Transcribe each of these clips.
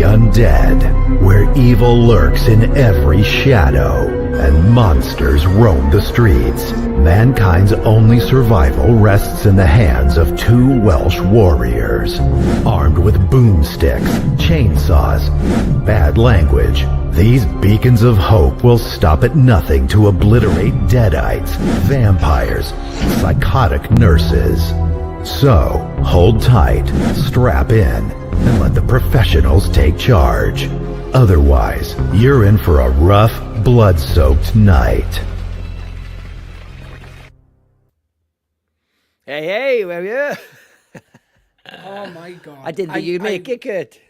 undead, where evil lurks in every shadow and monsters roam the streets. Mankind's only survival rests in the hands of two Welsh warriors, armed with boomsticks, chainsaws, bad language. These beacons of hope will stop at nothing to obliterate deadites, vampires, psychotic nurses. So, hold tight, strap in, and let the professionals take charge. Otherwise, you're in for a rough, blood-soaked night. Hey, where are you? Oh my God. I didn't think you'd make it, Kurt.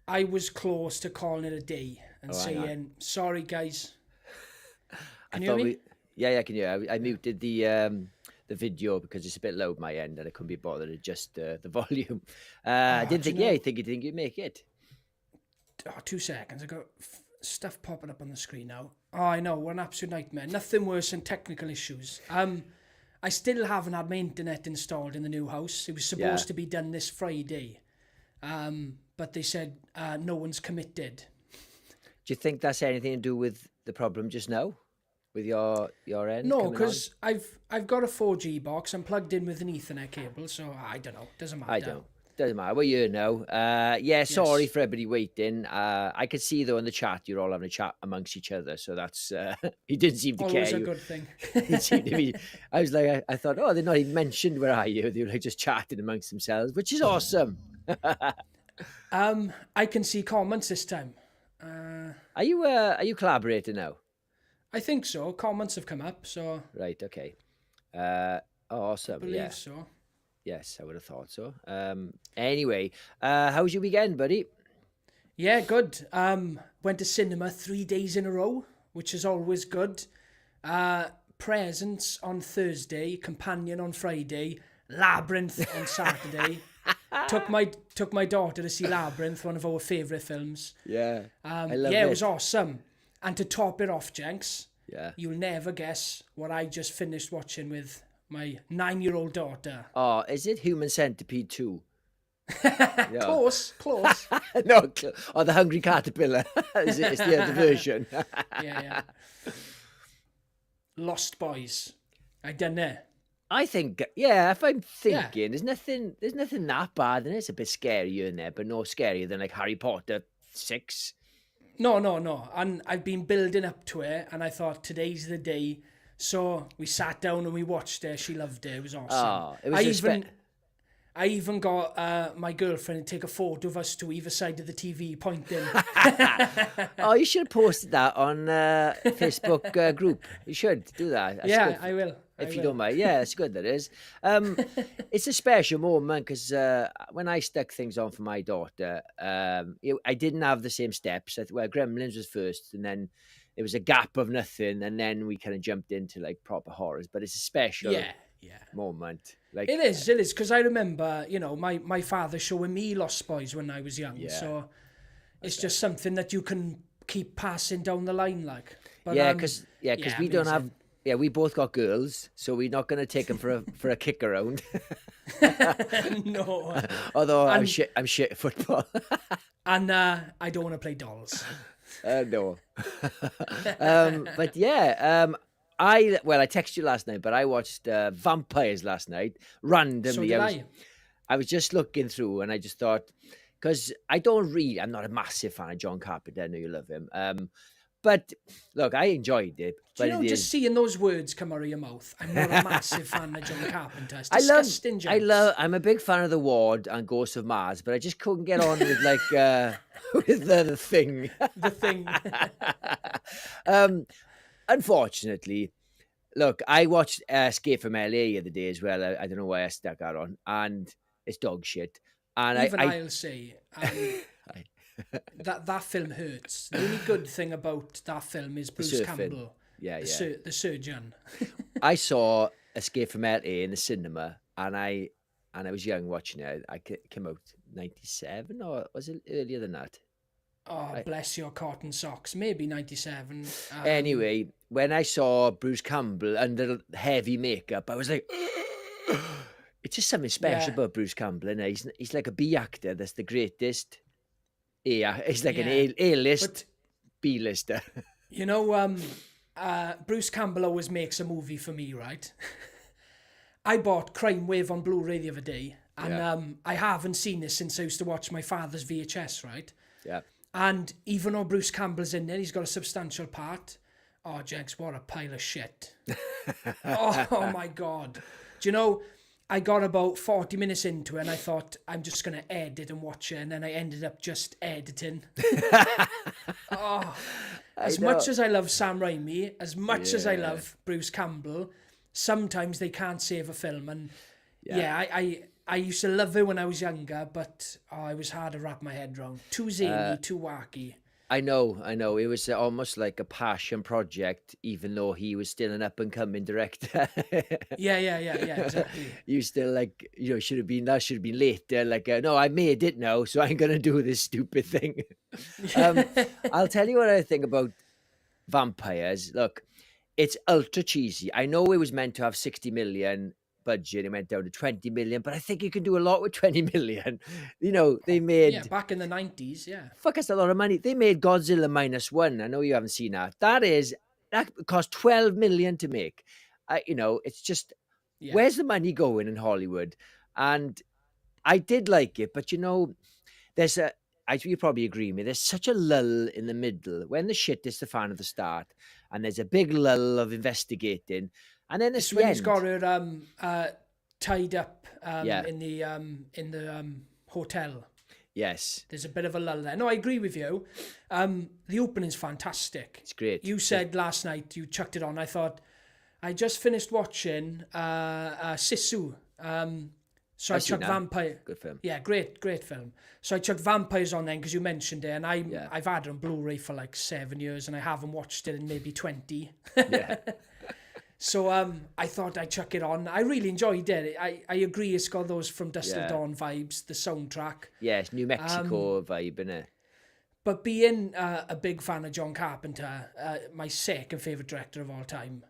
I was close to calling it a day and saying, sorry guys. Can you hear me? Yeah, I can hear. I muted the video because it's a bit low at my end and I couldn't be bothered to adjust the volume. I didn't think, you think you'd make it. Oh, 2 seconds. I got stuff popping up on the screen now. Oh, I know. What an absolute nightmare. Nothing worse than technical issues. I still haven't had my internet installed in the new house. It was supposed to be done this Friday. But they said no one's committed. Do you think that's anything to do with the problem just now? With your end? No, because I've got a 4G box. I'm plugged in with an Ethernet cable, so I don't know. Doesn't matter. Doesn't matter. Well, you know. Sorry for everybody waiting. I could see, though, in the chat, you're all having a chat amongst each other. So that's... he didn't seem to care. Always a good thing. It seemed to be... I was like, I thought, they're not even mentioned where are you? They were like just chatting amongst themselves, which is awesome. I can see comments this time. Are you collaborating now? I think so. Comments have come up, so... Right, okay. Awesome. I believe so. Yes, I would have thought so. Anyway, how was your weekend, buddy? Yeah, good. Went to cinema 3 days in a row, which is always good. Presents on Thursday, Companion on Friday, Labyrinth on Saturday. Took my daughter to see Labyrinth, one of our favourite films. Yeah, I love it. It was awesome. And to top it off, Jenks, you'll never guess what I just finished watching with my 9-year-old daughter. Oh, is it Human Centipede 2? Close. No, The Hungry Caterpillar. It's the other version. Yeah. Lost Boys. I done it. I think, if I'm thinking, there's nothing that bad in it. It's a bit scarier in there, but no scarier than like Harry Potter 6. No. And I've been building up to it, and I thought today's the day. So we sat down and we watched it. She loved it. It was awesome. Oh, it was I even got my girlfriend to take a photo of us to either side of the TV pointing. Oh, you should have posted that on Facebook group. You should do that. That's I will. If you don't mind. Yeah, it's good, that is. It's a special moment because when I stuck things on for my daughter, I didn't have the same steps. Gremlins was first, and then there was a gap of nothing, and then we kind of jumped into like proper horrors. But it's a special moment. Like it is, because I remember, my father showing me Lost Boys when I was young. So it's just something that you can keep passing down the line, like. But, because we don't have. Yeah, we both got girls, so we're not going to take them for a kick around. No. Although I'm shit at football. And I don't want to play dolls. No. I texted you last night, but I watched Vampires last night randomly. So did I was just looking through, and I just thought, because I'm not a massive fan of John Carpenter. I know you love him. But look, I enjoyed it. Just seeing those words come out of your mouth, I'm not a massive fan of John Carpenter. It's disgusting, I'm a big fan of The Ward and Ghost of Mars, but I just couldn't get on with with the Thing. The Thing. Unfortunately, look, I watched Escape from LA the other day as well. I don't know why I stuck that on, and it's dog shit. And I'll say. That film hurts. The only good thing about that film is Bruce Campbell, the surgeon. I saw Escape from LA in the cinema, and I was young watching it. I came out 97, or was it earlier than that? Oh, bless your cotton socks. Maybe 97. Anyway, when I saw Bruce Campbell under heavy makeup, I was like, it's just something special about Bruce Campbell, and he's like a B actor. That's the greatest Yeah, it's like an Yeah. A-list, But B-lister. you know, Bruce Campbell always makes a movie for me, right? I bought Crime Wave on Blu-ray the other day, and I haven't seen this since I used to watch my father's VHS, right? Yeah. And even though Bruce Campbell's in there, he's got a substantial part. Oh, Jenks, what a pile of shit. Oh my God. Do you know, I got about 40 minutes into it and I thought, I'm just going to edit and watch it. And then I ended up just editing. As much as I love Sam Raimi, as much as I love Bruce Campbell, sometimes they can't save a film. And I used to love it when I was younger, but it was hard to wrap my head around. Too zany, too wacky. I know. It was almost like a passion project, even though he was still an up-and-coming director. Yeah, exactly. You still that should have been later. Like, no, I made it now, so I'm going to do this stupid thing. I'll tell you what I think about vampires. Look, it's ultra cheesy. I know it was meant to have 60 million budget. It went down to 20 million, but I think you can do a lot with 20 million. They made... Yeah, back in the 90s, yeah. Fuck, us a lot of money. They made Godzilla -1. I know you haven't seen that. That cost 12 million to make. It's just, where's the money going in Hollywood? And I did like it, but there's you probably agree with me, there's such a lull in the middle when the shit is the fan at the start, and there's a big lull of investigating, and then it's when he's got her tied up in the hotel. Yes. There's a bit of a lull there. No, I agree with you. The opening's fantastic. It's great. You said last night you chucked it on. I thought, I just finished watching Sisu. So I chucked Vampire. Good film. Yeah, great film. So I chucked Vampires on then because you mentioned it, and I've had it on Blu-ray for like 7 years, and I haven't watched it in maybe 20. Yeah. So I thought I'd chuck it on. I really enjoyed it. I agree it's got those From Dusk Till Dawn vibes, the soundtrack. Yes, New Mexico vibe, innit? But being a big fan of John Carpenter, my second favourite director of all time,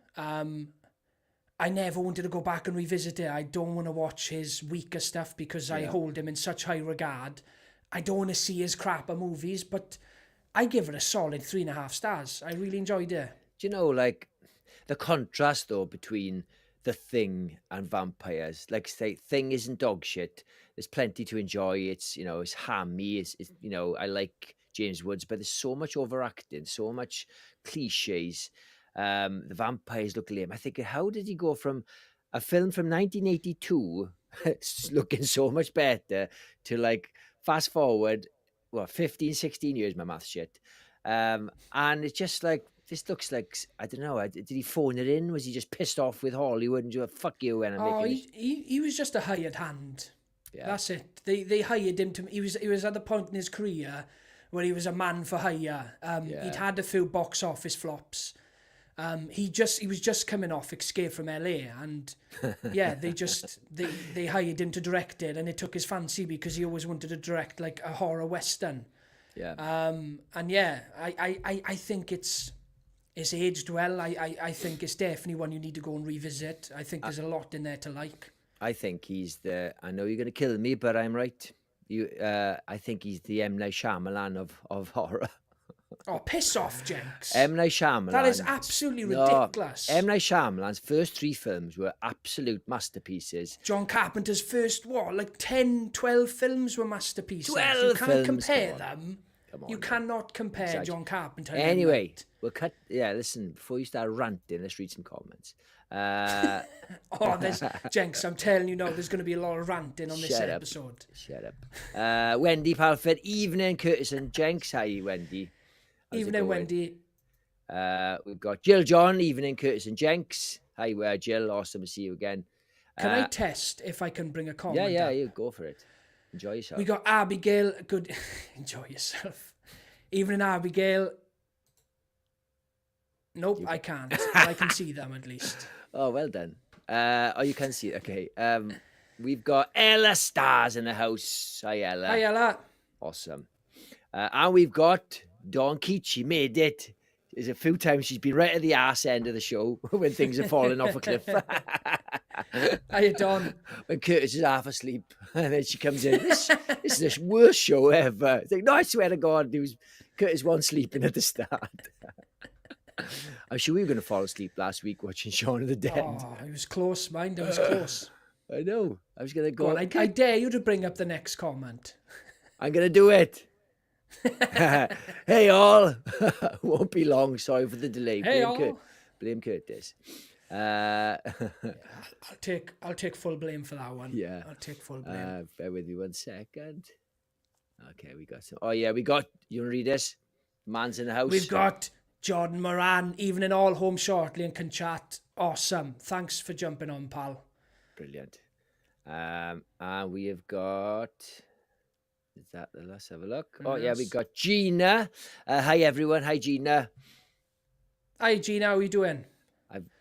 I never wanted to go back and revisit it. I don't want to watch his weaker stuff because I hold him in such high regard. I don't want to see his crapper movies, but I give it a solid 3.5 stars. I really enjoyed it. Do you know, like, the contrast, though, between The Thing and vampires? Like, say, Thing isn't dog shit. There's plenty to enjoy. It's, it's hammy. It's I like James Woods, but there's so much overacting, so much cliches. The vampires look lame. I think, how did he go from a film from 1982 looking so much better to, like, fast forward, 15, 16 years, my math shit. And it's just like, this looks like, I don't know, did he phone it in? Was he just pissed off with Hollywood and just, fuck you? And he was just a hired hand. Yeah. That's it. They hired him to, he was at the point in his career where he was a man for hire. He'd had a few box office flops. He was just coming off Escape from LA, and they hired him to direct it, and it took his fancy because he always wanted to direct like a horror western. Yeah. I think it's aged well. I think it's definitely one you need to go and revisit. I think there's a lot in there to like. I think I know you're going to kill me, but I'm right. I think he's the M. Night Shyamalan of horror. Oh, piss off, Jenks. M. Night Shyamalan. That is absolutely ridiculous. M. Night Shyamalan's first 3 films were absolute masterpieces. John Carpenter's first, 10, 12 films were masterpieces. 12 You can't films, compare come on. them. Come on, you man. cannot compare John Carpenter. Anyway, we'll cut. Yeah, listen, before you start ranting, let's read some comments. There's Jenks, I'm telling you now, there's going to be a lot of ranting on this episode. Shut up. Wendy Palford, evening, Curtis and Jenks. Hi, Wendy. Evening, Wendy. We've got Jill John, evening, Curtis and Jenks. Hi, Jill. Awesome to see you again. Can I test if I can bring a comment? Yeah, you go for it. Enjoy yourself. We got Abigail. Good. Enjoy yourself. Evening, Abigail. Nope, I can't. I can see them at least. Oh, well done. You can see it. Okay. We've got Ella Stars in the house. Hi, Ella. Hi, Ella. Awesome. And we've got Don Kichi made it. There's a few times she's been right at the arse end of the show when things are falling off a cliff. How you done? When Curtis is half asleep, and then she comes in. This is the worst show ever. It's like, no, I swear to God, Curtis wasn't sleeping at the start. I'm sure we were going to fall asleep last week watching Shaun of the Dead. Oh, it was close, mind. It was close. I know. I was going to go. Go on, I dare you to bring up the next comment. I'm going to do it. Hey, all. Won't be long. Sorry for the delay. Hey, all. Blame Curtis. I'll take full blame for that one. Yeah. I'll take full blame. Bear with me 1 second. Okay, we got some. Oh, yeah, we got. You want to read this? Man's in the house. We've got Jordan Moran, evening all home shortly and can chat. Awesome. Thanks for jumping on, pal. Brilliant. And we have got. Is that the last? Have a look. Oh, yeah, we got Gina. Hi, everyone. Hi, Gina. Hi, Gina. How are you doing?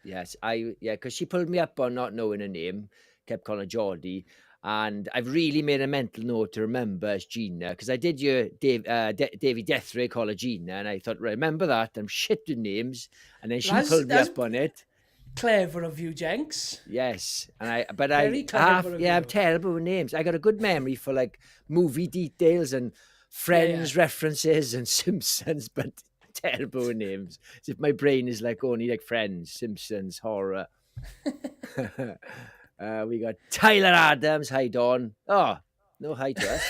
Because she pulled me up on not knowing her name, kept calling her Geordie, and I've really made a mental note to remember as Gina, because I did your Davy Deathray call her Gina, and I thought, remember that, I'm shit with names, and then she pulled me up on it. Clever of you, Jenks. Yes, I'm terrible with names. I got a good memory for like movie details and Friends references and Simpsons, but terrible with names. As if my brain is like only like Friends, Simpsons, horror. We got Tyler Adams. Hi, Dawn. Oh, no hi to us.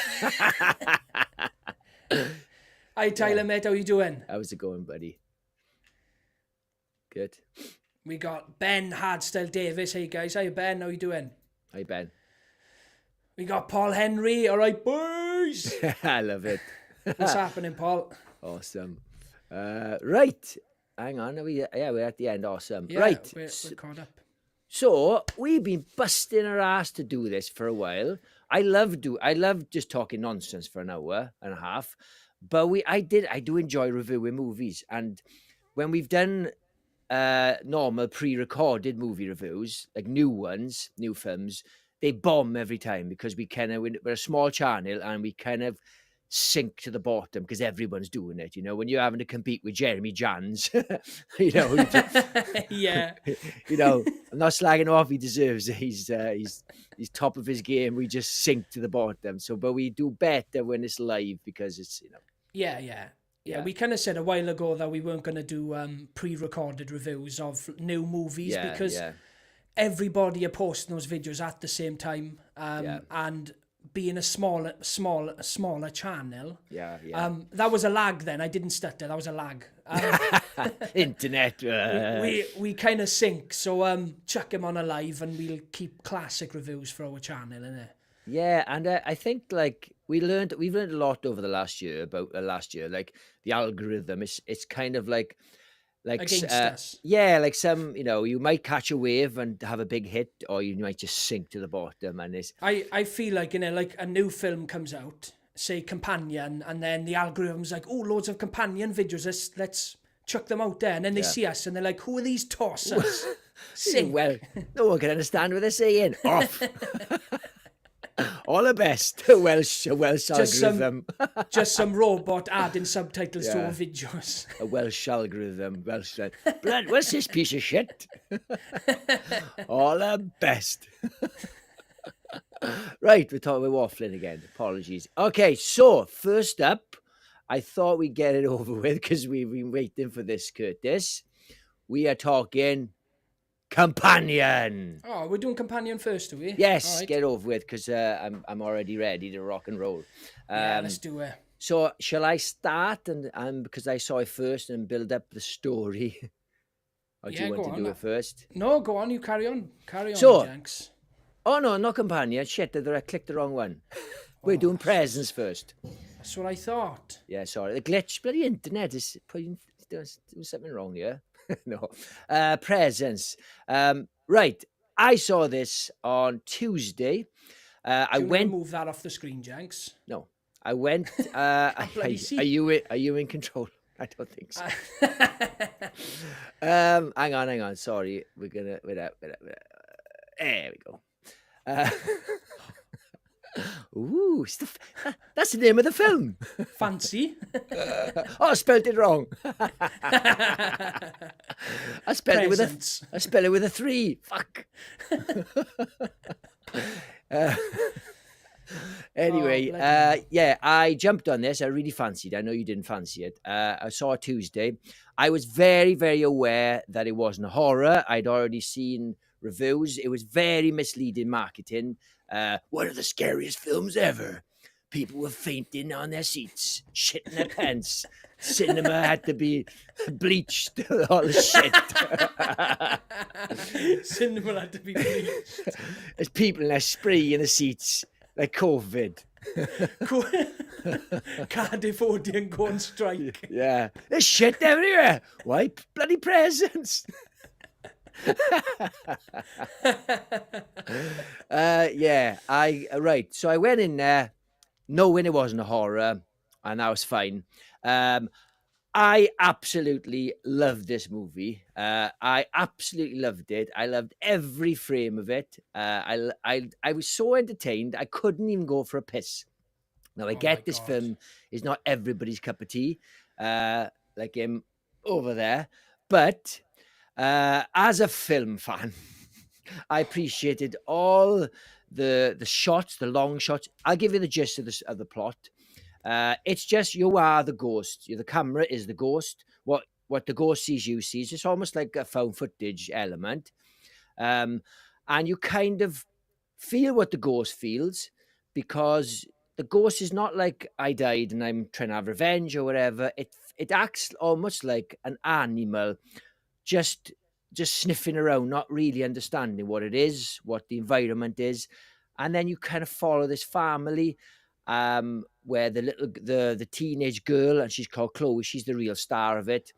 Hi, Tyler, mate. How you doing? How's it going, buddy? Good. We got Ben Hardstyle Davis. Hey, guys. Hi, Ben. How you doing? Hi, Ben. We got Paul Henry. All right, boys. I love it. What's happening, Paul? Awesome. Right. Hang on. We're at the end. Awesome. Yeah, right. We're caught up. So we've been busting our ass to do this for a while. I love just talking nonsense for an hour and a half. But I do enjoy reviewing movies. And when we've done normal pre-recorded movie reviews, like new films, they bomb every time because we're a small channel and we kind of sink to the bottom because everyone's doing it. You know, when you're having to compete with Jeremy Jans, you know, yeah, you know, I'm not slagging off. He deserves it. He's top of his game. We just sink to the bottom. But we do better when it's live because it's, you know. Yeah. We kind of said a while ago that we weren't going to do pre-recorded reviews of new movies because everybody are posting those videos at the same time, and being a smaller channel. That was a lag then. I didn't stutter. That was a lag. Internet. We kind of sync. So chuck him on a live and we'll keep classic reviews for our channel, innit? Yeah, and I think like we've learned a lot over the last year about like the algorithm. It's kind of like against us. Yeah, like some, you know, you might catch a wave and have a big hit, or you might just sink to the bottom. And I feel like, you know, like a new film comes out, say Companion, and then the algorithm's like, oh, loads of Companion videos. Let's chuck them out there, and then they see us and they're like, who are these tossers? Sink. Well, no one can understand what they're saying. Off. All the best. Welsh algorithm. Just some robot adding subtitles to our videos. A Welsh algorithm. Blood, what's this piece of shit? All the best. Right, we're waffling again. Apologies. Okay, so first up, I thought we'd get it over with because we've been waiting for this, Curtis. We are talking Companion. Oh, we're doing Companion first, are we? Yes, right. Get over with because I'm already ready to rock and roll. Let's do it. So shall I start and because I saw it first and build up the story? Or do you want to do it first? No, go on. You carry on. So, Jenks. Oh no, not Companion. Shit, I clicked the wrong one. We're doing Presents first. That's what I thought. Yeah, sorry. The glitch, bloody internet is doing something wrong here. No. Presents. Right. I saw this on Tuesday. I went. Move that off the screen, Jenks. No. I went. Are you in control? I don't think so. Hang on. Sorry. We're gonna. There we go. Ooh, that's the name of the film. Fancy. I spelled it wrong. I spelled it with a 3. Fuck. Anyway, I jumped on this. I really fancied it. I know you didn't fancy it. I saw it Tuesday. I was very, very aware that it wasn't a horror. I'd already seen reviews. It was very misleading marketing. One of the scariest films ever. People were fainting on their seats, shitting their pants. Cinema had to be bleached. All the shit. Cinema had to be bleached. There's people in their spree in the seats, like COVID. Cardiff Odeon go on strike. Yeah, there's shit everywhere. Why bloody presents? Right. So I went in there knowing it wasn't a horror, and that was fine. I absolutely loved this movie. I absolutely loved it. I loved every frame of it. I was so entertained. I couldn't even go for a piss. Now I get this film is not everybody's cup of tea, like him over there, but as a film fan, I appreciated all the shots, the long shots. I'll give you the gist of the plot. It's just you are the ghost. The camera is the ghost. What the ghost sees, you see. It's almost like a found footage element, and you kind of feel what the ghost feels, because the ghost is not like I died and I'm trying to have revenge or whatever. It acts almost like an animal, just sniffing around, not really understanding what it is, what the environment is. And then you kind of follow this family, where the teenage girl, and she's called Chloe, she's the real star of it.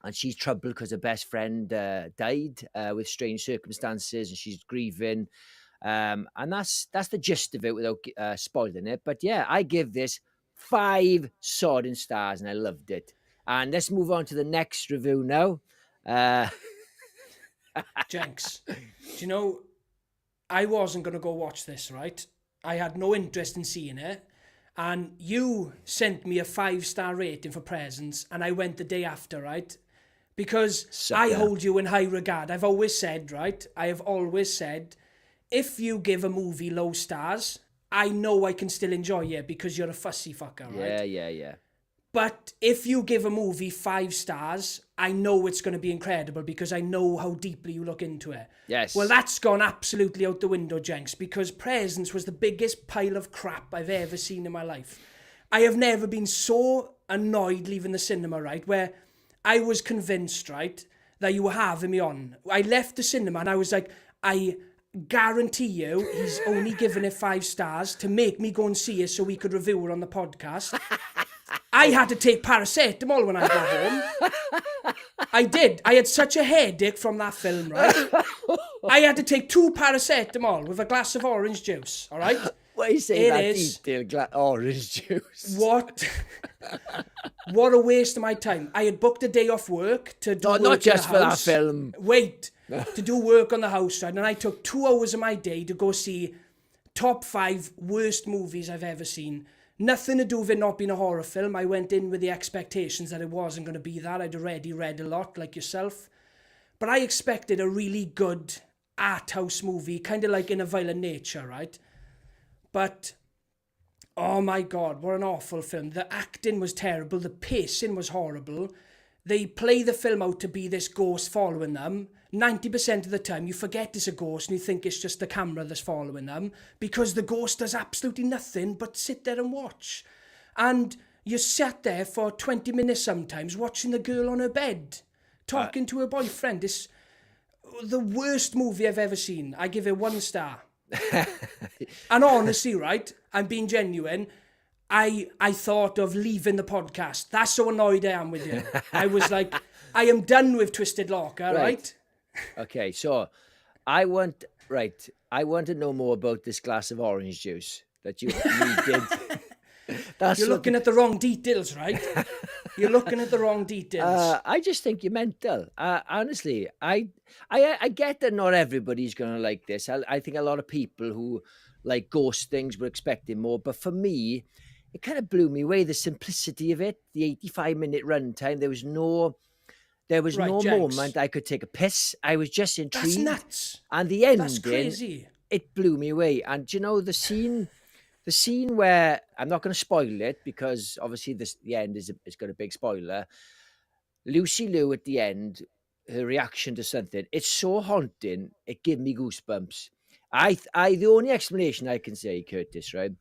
And she's troubled because her best friend died with strange circumstances, and she's grieving. And that's the gist of it without spoiling it. But yeah, I give this 5 sodding stars, and I loved it. And let's move on to the next review now. Jenks, do you know, I wasn't going to go watch this, right? I had no interest in seeing it. And you sent me a 5-star rating for Presents, and I went the day after, right? Because I hold you in high regard. I've always said, right? I have always said, if you give a movie low stars, I know I can still enjoy it because you're a fussy fucker, right? Yeah. But if you give a movie 5 stars, I know it's going to be incredible because I know how deeply you look into it. Yes. Well, that's gone absolutely out the window, Jenks, because Presents was the biggest pile of crap I've ever seen in my life. I have never been so annoyed leaving the cinema, right, where I was convinced, right, that you were having me on. I left the cinema and I was like, I guarantee you he's only given it 5 stars to make me go and see it so we could review it on the podcast. I had to take paracetamol when I got home. I did. I had such a headache from that film, right? I had to take 2 paracetamol with a glass of orange juice, all right? What are you saying that detailed orange juice? What a waste of my time. I had booked a day off work to do work not just in the for house. that film. Wait, to do work on the house, right? And I took 2 hours of my day to go see top 5 worst movies I've ever seen. Nothing to do with it not being a horror film. I went in with the expectations that it wasn't going to be that. I'd already read a lot, like yourself. But I expected a really good art house movie, kind of like In a Violent Nature, right? But, oh my God, what an awful film. The acting was terrible. The pacing was horrible. They play the film out to be this ghost following them. 90% of the time you forget it's a ghost and you think it's just the camera that's following them, because the ghost does absolutely nothing but sit there and watch. And you sat there for 20 minutes sometimes watching the girl on her bed, talking to her boyfriend. It's the worst movie I've ever seen. I give it 1 star. And honestly, right, I'm being genuine, I thought of leaving the podcast. That's how annoyed I am with you. I was like, I am done with Twisted Locker, right? Okay, so I want to know more about this glass of orange juice that you did. You're looking at the wrong details, right? You're looking at the wrong details. I just think you're mental. Honestly, I get that not everybody's going to like this. I think a lot of people who like ghost things. We're expecting more. But for me, it kind of blew me away, the simplicity of it, the 85-minute runtime. There was no Jenks. moment I could take a piss. I was just intrigued. That's nuts. And the ending, That's crazy. it blew me away. And do you know the scene where, I'm not going to spoil it because obviously the end is got a big spoiler. Lucy Liu at the end, her reaction to something, it's so haunting. It gave me goosebumps. The only explanation I can say, Curtis, right?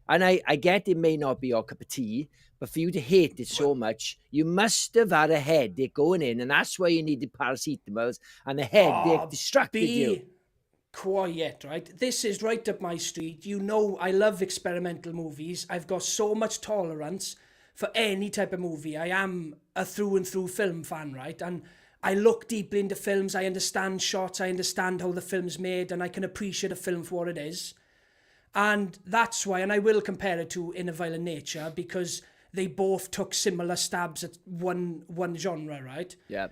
And I get it may not be your cup of tea, but for you to hate it so much, you must have had a headache going in, and that's why you needed paracetamols, and the headache distracted you. Quiet, right? This is right up my street. You know, I love experimental movies. I've got so much tolerance for any type of movie. I am a through and through film fan, right? And I look deeply into films. I understand shots. I understand how the film's made, and I can appreciate a film for what it is. And that's why, and I will compare it to In a Violent Nature, because they both took similar stabs at one genre, right? Yeah.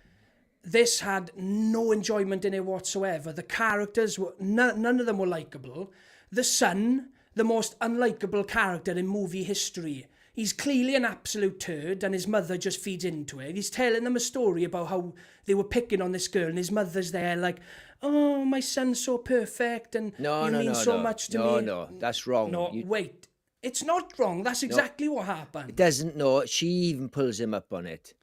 This had no enjoyment in it whatsoever. The characters were none of them were likable. The son, the most unlikable character in movie history. He's clearly an absolute turd, and his mother just feeds into it. He's telling them a story about how they were picking on this girl, and his mother's there like, "Oh, my son's so perfect, and you mean so much to me." No, that's wrong. No, wait. It's not wrong. That's exactly what happened. It doesn't. No, she even pulls him up on it.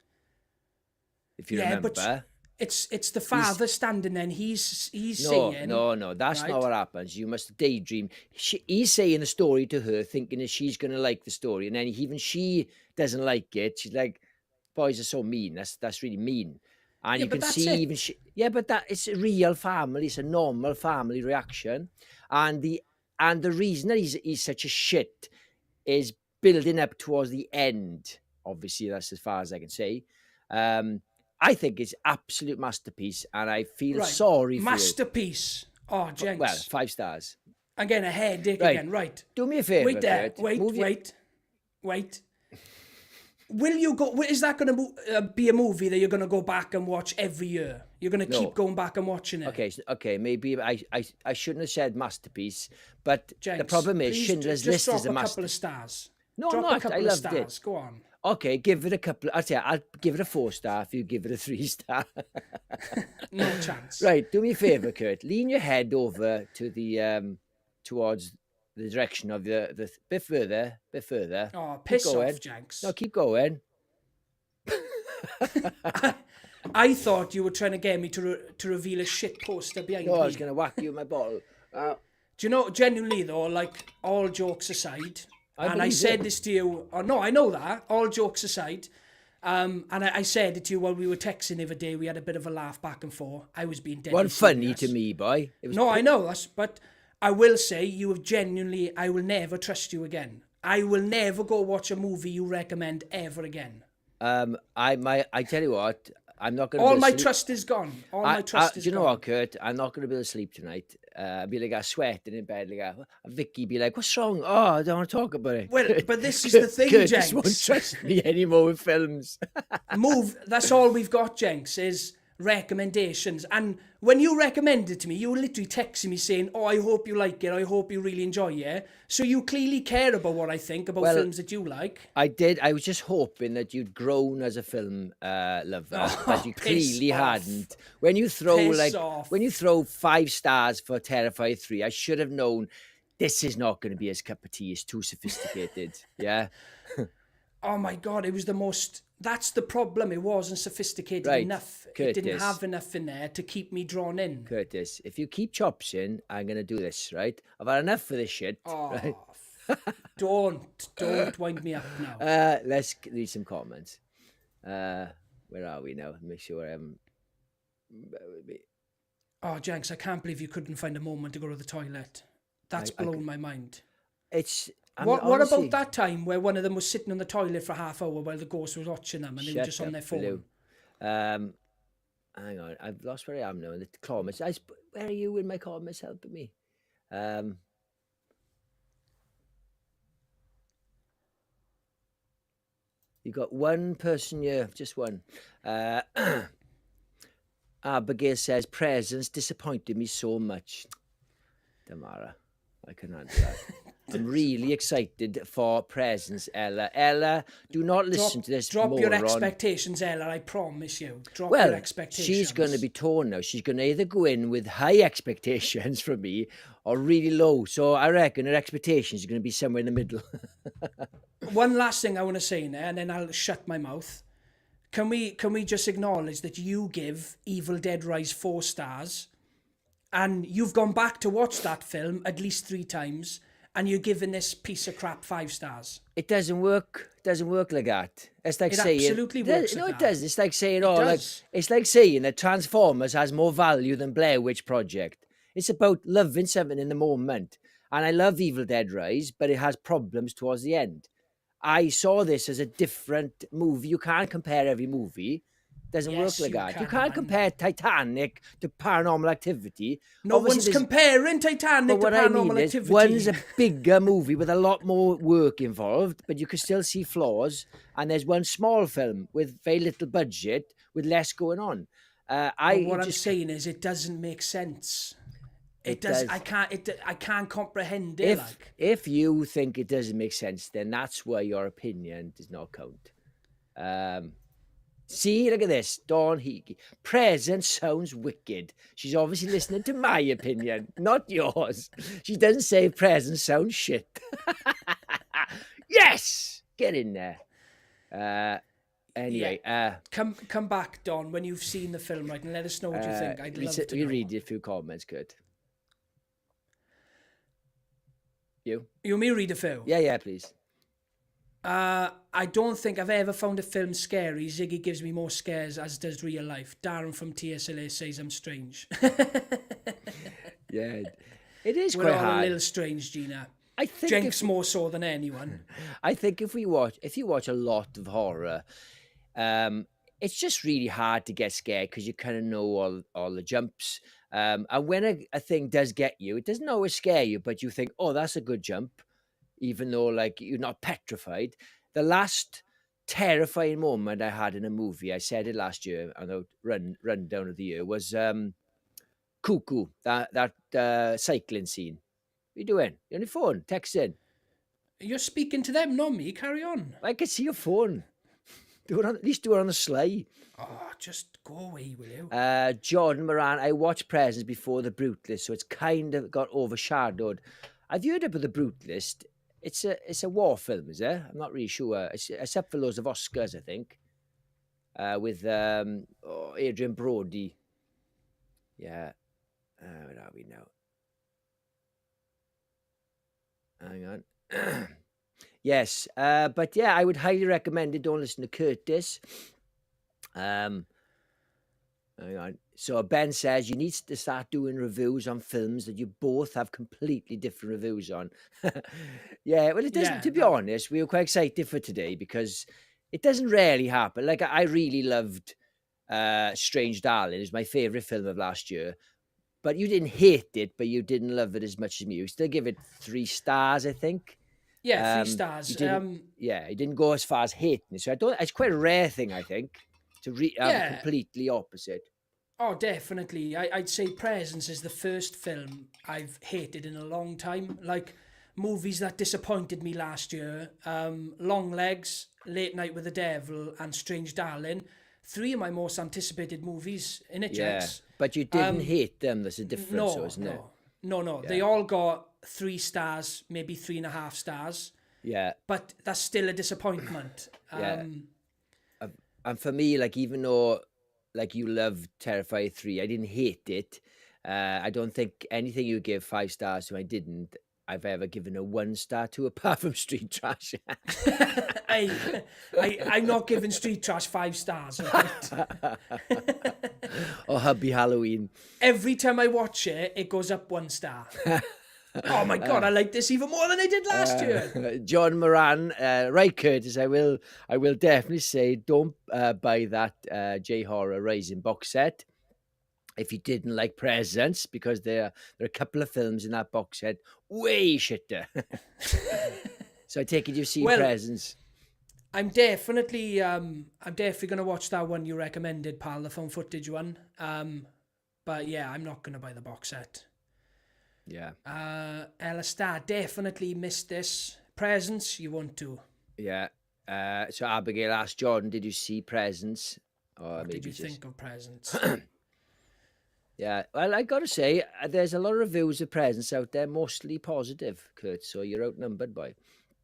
If you remember. But it's the father standing there, and he's saying... No, that's not what happens. You must daydream. He's saying the story to her, thinking that she's going to like the story, and then even she doesn't like it. She's like, boys are so mean. That's really mean. And you can see even she... Yeah, but it's a real family. It's a normal family reaction. And the reason that he's such a shit is building up towards the end. Obviously, that's as far as I can say. I think it's absolute masterpiece, and I feel sorry for masterpiece. Oh, Jenks. Well, 5 stars. Again, a headache again. Right. Do me a favour. Wait there. Wait. Will you go? Is that going to be a movie that you're going to go back and watch every year? You're going to keep going back and watching it. Okay. Maybe I shouldn't have said masterpiece, but Jenks, the problem is Schindler's List is a masterpiece. Drop a couple of stars. No, drop I'm not. A couple I of loved stars. it. Go on. Okay, give it a couple. I'll give it a 4-star if you give it a 3-star. No chance. Right, do me a favour, Kurt. Lean your head over to the towards the direction of the bit further. Oh, piss off, Jenks. No, keep going. I thought you were trying to get me to reveal a shit poster behind me. No, I was going to whack you with my bottle. Do you know, genuinely though, like, all jokes aside, I said this to you, no, I know that, all jokes aside, and I said it to you while we were texting the other day. We had a bit of a laugh back and forth. I was being dead. Wasn't funny to me, boy. I know, but I will say you have genuinely, I will never trust you again. I will never go watch a movie you recommend ever again. I tell you what, I'm not going to... All my trust is gone. All my trust is gone. Do you know what, Kurt? I'm not going to be able to sleep tonight. I'll be like, sweating in bed. Like, Vicky be like, what's wrong? Oh, I don't want to talk about it. Well, but this is the thing, Kurt Jenks. Won't trust me anymore with films. That's all we've got, Jenks, is recommendations. And when you recommended it to me, you were literally texting me saying, oh, I hope you like it. I hope you really enjoy it. So you clearly care about what I think about films that you like. I did. I was just hoping that you'd grown as a film lover, but you clearly hadn't. When you throw 5 stars for Terrifier 3, I should have known this is not going to be his cup of tea. It's too sophisticated. Yeah. Oh my God, it was the most... That's the problem. It wasn't sophisticated enough. Curtis, it didn't have enough in there to keep me drawn in. Curtis, if you keep chops in, I'm going to do this, right? I've had enough of this shit. Oh, right? Don't wind me up now. Let's read some comments. Where are we now? Make sure I'm... Oh, Jenks, I can't believe you couldn't find a moment to go to the toilet. That's blown my mind. What about that time where one of them was sitting on the toilet for half hour while the ghost was watching them and they were just on their phone? Hang on, I've lost where I am now in the comments. Where are you in my comments helping me? You got one person here, just one. Abigail says, presents disappointed me so much. Damara. I can handle that. I'm really excited for Presence, Ella. Ella, do not listen to this Drop moron. your expectations, Ella, I promise you. Drop your Well, expectations. she's going to be torn now. She's going to either go in with high expectations from me or really low. So I reckon her expectations are going to be somewhere in the middle. One last thing I want to say now, and then I'll shut my mouth. Can we just acknowledge that you give Evil Dead Rise 4 stars, and you've gone back to watch that film at least 3 times, and you're giving this piece of crap 5 stars? It doesn't work. It doesn't work like that. It's like It saying absolutely works No, like it that. does. It's like saying, does. it's like saying that Transformers has more value than Blair Witch Project. It's about loving something in the moment. And I love Evil Dead Rise, but it has problems towards the end. I saw this as a different movie. You can't compare every movie. Doesn't Yes, work like you that. can, You can't man. compare Titanic to Paranormal Activity. No Obviously, one's there's- comparing Titanic But to what I Paranormal mean is, Activity. one's a bigger movie with a lot more work involved, but you can still see flaws. And there's one small film with very little budget, with less going on. But what I'm saying is, it doesn't make sense. It does. does. I can't comprehend it. If you think it doesn't make sense, then that's where your opinion does not count. See, look at this. Dawn Heaky. Present sounds wicked. She's obviously listening to my opinion, not yours. She doesn't say present sounds shit. Yes! Get in there. Anyway. Come back, Don, when you've seen the film, right, and let us know what you think. I'd love to we know. read a few comments, Kurt. You want me to read a few? Yeah, please. I don't think I've ever found a film scary. Ziggy gives me more scares, as does real life. Darren from TSLA says I'm strange. Yeah, it is We're quite all hard. a little strange, Gina. I think Jenks more so than anyone. I think if you watch a lot of horror, it's just really hard to get scared because you kind of know all the jumps. And when a thing does get you, it doesn't always scare you, but you think, oh, that's a good jump, even though like you're not petrified. The last terrifying moment I had in a movie, I said it last year, I know run down of the year, was Cuckoo, that cycling scene. What are you doing? You're on your phone, texting. You're speaking to them, not me. Carry on. I can see your phone. At least do it on the sly. Oh, just go away, will you? John Moran, I watched Presence before The Brutalist, so it's kind of got overshadowed. Have you heard about The Brutalist? It's a war film, is it? I'm not really sure. It's up for loads of Oscars, I think. With Adrian Brody. Yeah. Where are we now? Hang on. Yes, but yeah, I would highly recommend it. Don't listen to Curtis. Hang on. So Ben says you need to start doing reviews on films that you both have completely different reviews on. Yeah, well, it doesn't. Yeah, to be honest, we were quite excited for today because it doesn't rarely happen. Like I really loved Strange Darling. It's my favorite film of last year. But you didn't hate it, but you didn't love it as much as me. You still give it 3 stars, I think. Yeah, 3 stars. You didn't go as far as hating it. So it's quite a rare thing, I think, to completely opposite. Oh, definitely. I'd say Presence is the first film I've hated in a long time. Like movies that disappointed me last year, Long Legs, Late Night with the Devil, and Strange Darling. 3 of my most anticipated movies in it, Jenks. But you didn't hate them. There's a difference, isn't it? No. Yeah. They all got 3 stars, maybe 3.5 stars. Yeah. But that's still a disappointment. Yeah. And for me, like, even though, like, you loved Terrifier 3, I didn't hate it. I don't think anything you give 5 stars to, I didn't. I've ever given a 1 star to, apart from Street Trash. I'm not giving Street Trash 5 stars. Right? Or Hubby Halloween. Every time I watch it, it goes up 1 star. Oh my God, I like this even more than I did last year. John Moran, right, Curtis, I will definitely say don't buy that J-Horror Rising box set if you didn't like Presence, because there are a couple of films in that box set way shitter. So I take it you've seen Presence. I'm definitely going to watch that one you recommended, pal, the phone footage one. But yeah, I'm not going to buy the box set. Yeah. Ella Starr, definitely missed this. Presence, you want to. Yeah. So Abigail asked Jordan, did you see Presence? Or What maybe did you just... think of Presence? Yeah, well, I got to say, there's a lot of reviews of Presence out there, mostly positive, Kurt, so you're outnumbered, boy.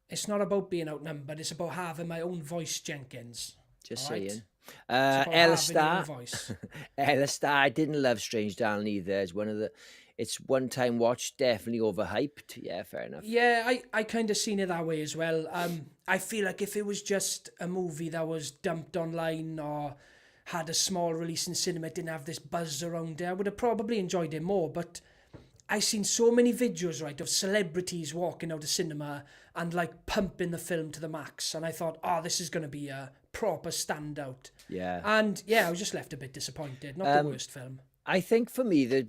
It's not about being outnumbered, it's about having my own voice, Jenkins. Just All right? saying. It's about Ella having your Starr. own voice. Ella Starr, I didn't love Strange Darling either. It's one-time watch, definitely overhyped. Yeah, fair enough. Yeah, I kind of seen it that way as well. I feel like if it was just a movie that was dumped online or had a small release in cinema, it didn't have this buzz around it, I would have probably enjoyed it more. But I seen so many videos, right, of celebrities walking out of cinema and like pumping the film to the max, and I thought, oh, this is going to be a proper standout. Yeah. And yeah, I was just left a bit disappointed. Not the worst film. I think for me,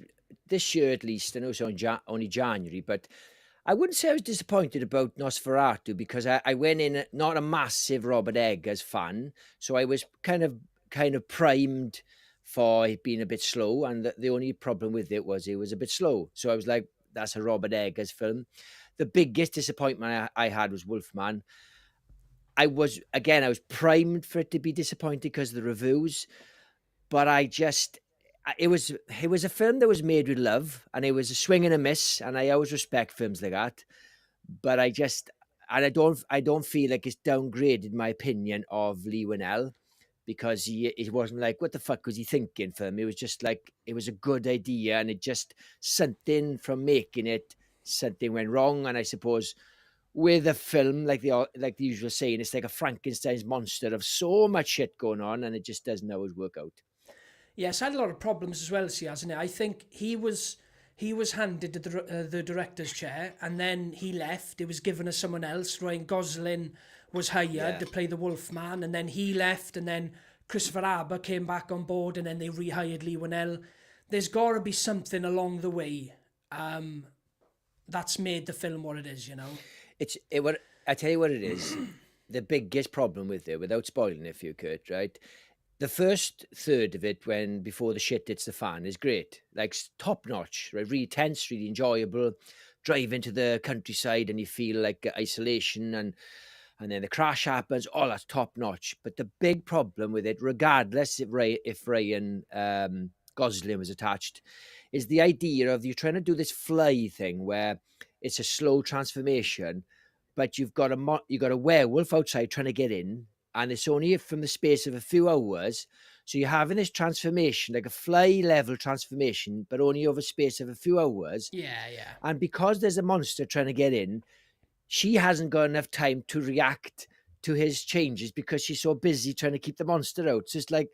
this year at least, I know it's only January, but I wouldn't say I was disappointed about Nosferatu because I went in not a massive Robert Eggers fan, so I was kind of primed for it being a bit slow, and the only problem with it was a bit slow. So I was like, that's a Robert Eggers film. The biggest disappointment I had was Wolfman. I was primed for it to be disappointed because of the reviews, but it was a film that was made with love, and it was a swing and a miss, and I always respect films like that. But I don't feel like it's downgraded my opinion of Lee Winnell, because it wasn't like, what the fuck was he thinking film? It was just like, it was a good idea, and it just, something from making it, something went wrong. And I suppose with a film like the usual saying, it's like a Frankenstein's monster of so much shit going on, and it just doesn't always work out. Yes, had a lot of problems as well, see, hasn't it? I think he was handed the director's chair, and then he left. It was given to someone else. Ryan Gosling was hired to play the Wolfman, and then he left, and then Christopher Abbott came back on board, and then they rehired Lee Winnell. There's got to be something along the way that's made the film what it is, you know? I tell you what it is. The biggest problem with it, without spoiling it for you, Kurt, right? The first third of it, before the shit hits the fan, is great. Like, top notch, right? Really tense, really enjoyable. Drive into the countryside and you feel like isolation, and then the crash happens. Oh, that's top notch. But the big problem with it, regardless if Ryan Gosling was attached, is the idea of you're trying to do this fly thing where it's a slow transformation, but you've got a werewolf outside trying to get in, and it's only from the space of a few hours. So you're having this transformation, like a fly level transformation, but only over space of a few hours. Yeah. And because there's a monster trying to get in, she hasn't got enough time to react to his changes because she's so busy trying to keep the monster out. So it's like,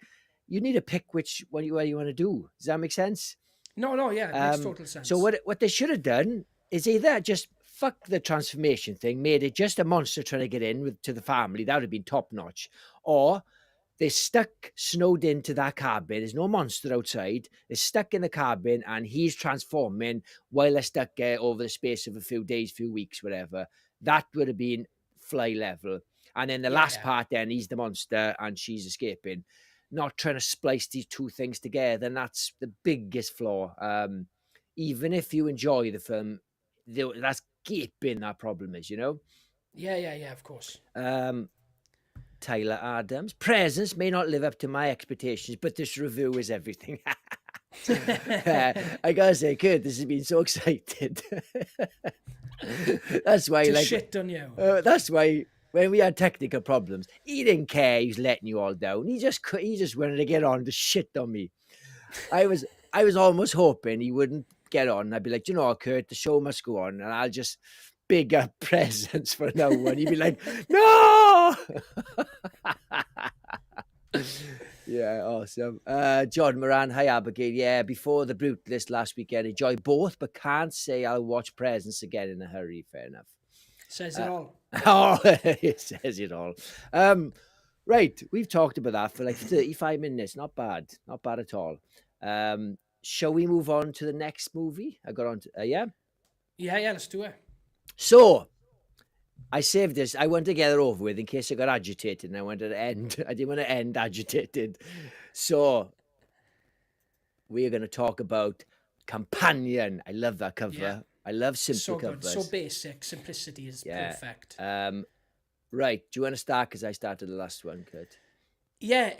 you need to pick what you want to do. Does that make sense? No, yeah, it makes total sense. So what they should have done is either just fuck the transformation thing, made it just a monster trying to get in to the family. That would have been top notch. Or they're snowed into that cabin. There's no monster outside. They're stuck in the cabin, and he's transforming while they're stuck there over the space of a few days, few weeks, whatever. That would have been fly level. And then the last part, then he's the monster and she's escaping. Not trying to splice these two things together. And that's the biggest flaw. Even if you enjoy the film, that's gaping that problem is, you know? Yeah, of course. Tyler Adams. Presence may not live up to my expectations, but this review is everything. I gotta say, Kurt, this has been so excited. That's why, to shit on you. That's why when we had technical problems, he didn't care. He was letting you all down. He just wanted to get on to shit on me. I was almost hoping he wouldn't get on. I'd be like, you know, Kurt, the show must go on, and I'll just big up Presence for now. And he'd be like, no. Yeah, awesome. John Moran, hi Abigail. Yeah, before the Brutalist last weekend, enjoy both, but can't say I'll watch Presence again in a hurry. Fair enough. Says it all. Oh, it says it all. Right, we've talked about that for like 35 minutes. Not bad at all. Shall we move on to the next movie? I got on to, yeah? Yeah, let's do it. So, I saved this. I wanted to get it over with in case I got agitated, and I wanted to end. I didn't want to end agitated. So, we're going to talk about Companion. I love that cover. I love simple So good, covers. so basic. Simplicity is perfect. Right, do you want to start? Because I started the last one, Kurt. Yeah,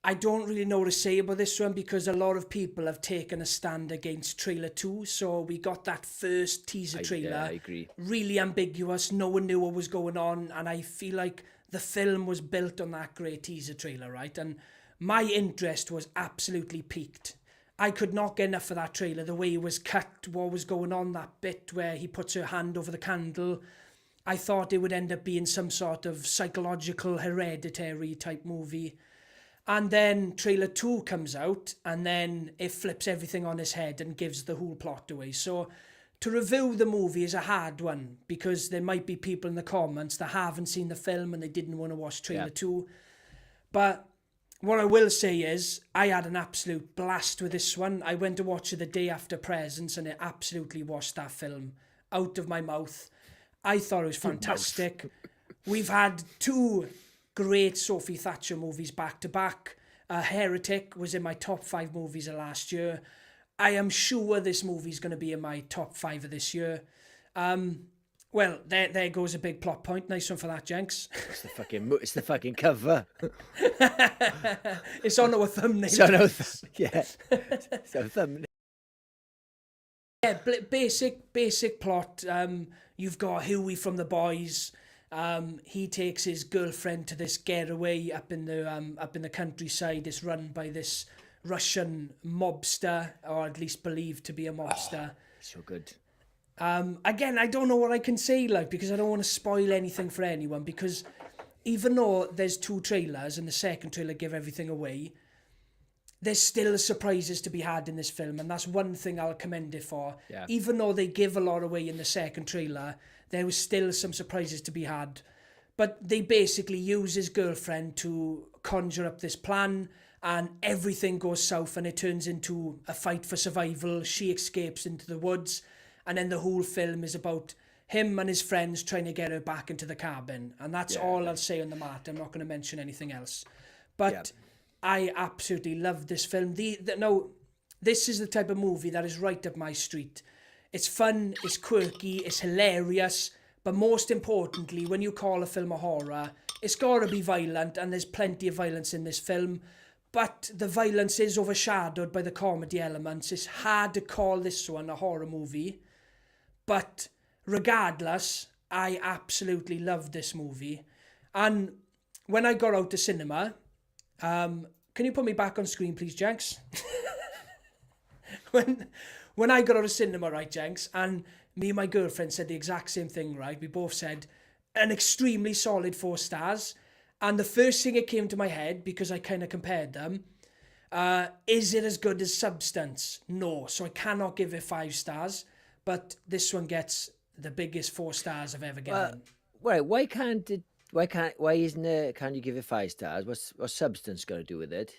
I don't really know what to say about this one because a lot of people have taken a stand against trailer 2. So we got that first teaser trailer. I agree. Really ambiguous. No one knew what was going on. And I feel like the film was built on that great teaser trailer, right? And my interest was absolutely piqued. I could not get enough of that trailer. The way it was cut, what was going on, that bit where he puts her hand over the candle. I thought it would end up being some sort of psychological, hereditary type movie. And then trailer 2 comes out, and then it flips everything on its head and gives the whole plot away. So to review the movie is a hard one, because there might be people in the comments that haven't seen the film and they didn't want to watch trailer 2. But what I will say is, I had an absolute blast with this one. I went to watch it the day after Presents, and it absolutely washed that film out of my mouth. I thought it was fantastic. We've had 2 great Sophie Thatcher movies back to back. Heretic was in my top 5 movies of last year. I am sure this movie is going to be in my top 5 of this year. Well, there goes a big plot point. Nice one for that, Jenks. It's the fucking cover. It's on our thumbnail. Yeah. So thumbnail. Yeah, basic plot. You've got Huey from The Boys. He takes his girlfriend to this getaway up in the countryside. It's run by this Russian mobster, or at least believed to be a mobster. So good. Again, I don't know what I can say, because I don't want to spoil anything for anyone, because even though there's 2 trailers and the second trailer give everything away, there's still surprises to be had in this film, and that's one thing I'll commend it for. Yeah. Even though they give a lot away in the second trailer, there was still some surprises to be had. But they basically use his girlfriend to conjure up this plan, and everything goes south, and it turns into a fight for survival. She escapes into the woods, and then the whole film is about him and his friends trying to get her back into the cabin. And that's all I'll say on the matter. I'm not going to mention anything else. But I absolutely love this film. No, this is the type of movie that is right up my street. It's fun, it's quirky, it's hilarious, but most importantly, when you call a film a horror, it's got to be violent, and there's plenty of violence in this film, but the violence is overshadowed by the comedy elements. It's hard to call this one a horror movie, but regardless, I absolutely love this movie. And when I got out to cinema, can you put me back on screen, please, Jenks? When I got out of cinema, right, Jenks, and me and my girlfriend said the exact same thing, right? We both said an extremely solid 4 stars. And the first thing that came to my head, because I kind of compared them, is it as good as Substance? No, so I cannot give it 5 stars. But this one gets the biggest 4 stars I've ever given. Why can't you give it 5 stars? What's Substance got to do with it?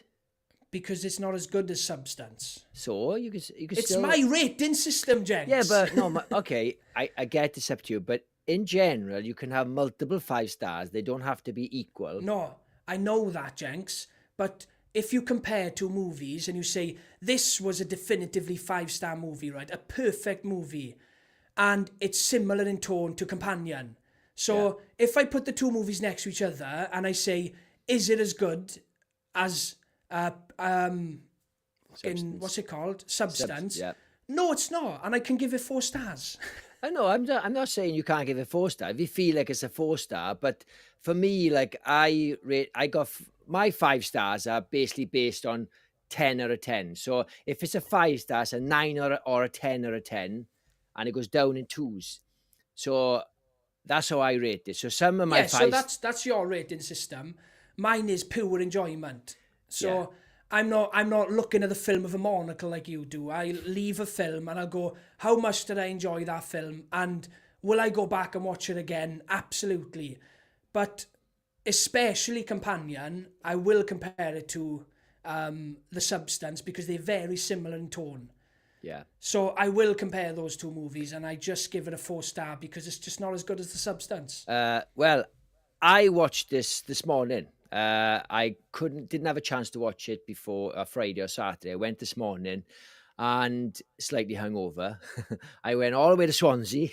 Because it's not as good as Substance. So you can it's still... my rating system, Jenks. Yeah, but no, okay, I get this up to you, but in general, you can have multiple 5 stars. They don't have to be equal. No, I know that, Jenks, but if you compare 2 movies and you say, this was a definitively 5-star movie, right? A perfect movie, and it's similar in tone to Companion. So if I put the 2 movies next to each other and I say, is it as good as what's it called? Substance. No, it's not, and I can give it 4 stars. I know. I'm not saying you can't give it 4 stars. If you feel like it's a 4 star, but for me, like I got my 5 stars are basically based on 10 out of 10. So if it's a 5 star, it's a 9 or a 10 or a 10, and it goes down in 2s. So that's how I rate it. So some of my so that's your rating system. Mine is pure enjoyment. So I'm not looking at the film with a monocle like you do. I leave a film and I'll go, how much did I enjoy that film? And will I go back and watch it again? Absolutely. But especially Companion, I will compare it to The Substance, because they're very similar in tone. Yeah. So I will compare those 2 movies, and I just give it a 4 star because it's just not as good as The Substance. Well, I watched this morning. I didn't have a chance to watch it before Friday or Saturday. I went this morning, and slightly hungover. I went all the way to Swansea,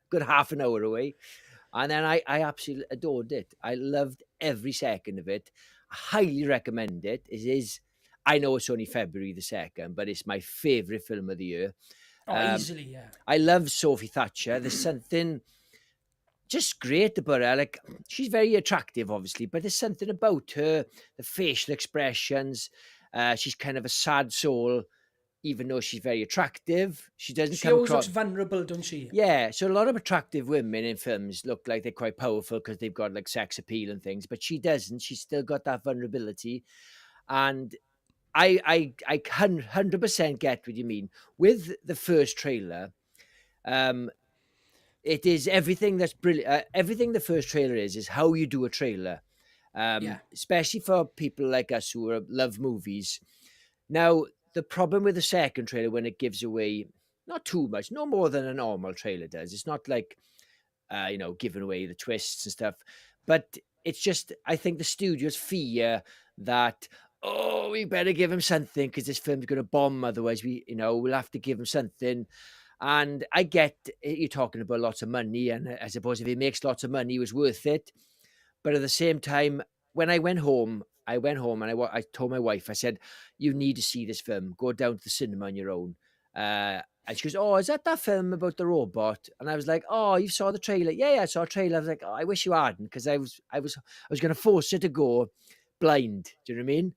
good half an hour away. And then I absolutely adored it. I loved every second of it. I highly recommend it. It is, I know it's only February the 2nd, but it's my favourite film of the year. Easily, yeah. I love Sophie Thatcher. There's something just great about her. Like, she's very attractive, obviously, but there's something about her, the facial expressions. She's kind of a sad soul, even though she's very attractive. She doesn't She come always across... looks vulnerable, don't she? Yeah, so a lot of attractive women in films look like they're quite powerful because they've got like sex appeal and things, but she doesn't. She's still got that vulnerability. And I can 100% get what you mean. With the first trailer, it is everything that's brilliant. Everything the first trailer is how you do a trailer, Yeah. especially for people like us who love movies. Now, the problem with the second trailer, when it gives away not too much, no more than a normal trailer does. It's not like, giving away the twists and stuff, but it's just, I think the studios fear that, oh, we better give him something because this film's going to bomb. Otherwise, we'll have to give him something. And I get you're talking about lots of money, and I suppose if he makes lots of money, it was worth it. But at the same time, when I went home and I told my wife, I said, you need to see this film. Go down to the cinema on your own. And she goes, oh, is that film about the robot? And I was like, oh, you saw the trailer? Yeah, I saw a trailer. I was like, oh, I wish you hadn't, because I was going to force her to go blind. Do you know what I mean?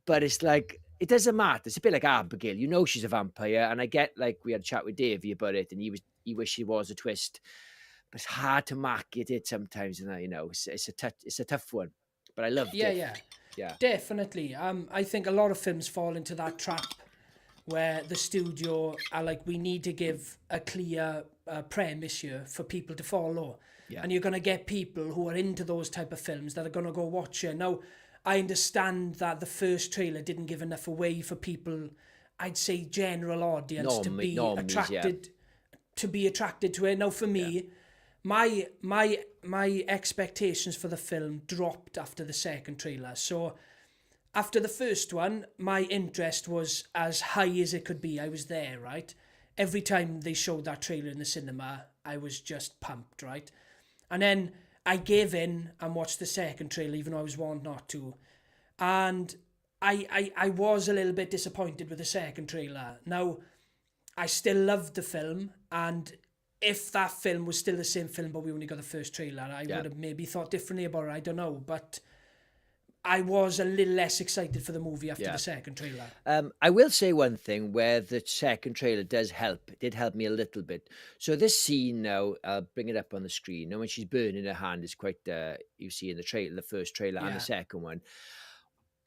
But it's like, it doesn't matter. It's a bit like Abigail. You know she's a vampire. And I get, like, we had a chat with Davey about it, and he wished he was a twist. But it's hard to market it sometimes, and it's a tough one. But I loved it. Yeah, definitely. I think a lot of films fall into that trap where the studio are like, we need to give a clear premise here for people to follow. Yeah. And you're going to get people who are into those type of films that are going to go watch it. Now, I understand that the first trailer didn't give enough away for people, I'd say general audience, to be attracted to it. Now, for me, my expectations for the film dropped after the second trailer. So after the first one, my interest was as high as it could be. I was there, right? Every time they showed that trailer in the cinema, I was just pumped, right? And then I gave in and watched the second trailer, even though I was warned not to. And I was a little bit disappointed with the second trailer. Now, I still loved the film, and if that film was still the same film, but we only got the first trailer, I would have maybe thought differently about it. I don't know, but I was a little less excited for the movie after the second trailer. I will say one thing where the second trailer did help me a little bit. So this scene now, I'll bring it up on the screen. Now, when she's burning her hand, it's quite, you see in the trailer, the first trailer and the second one.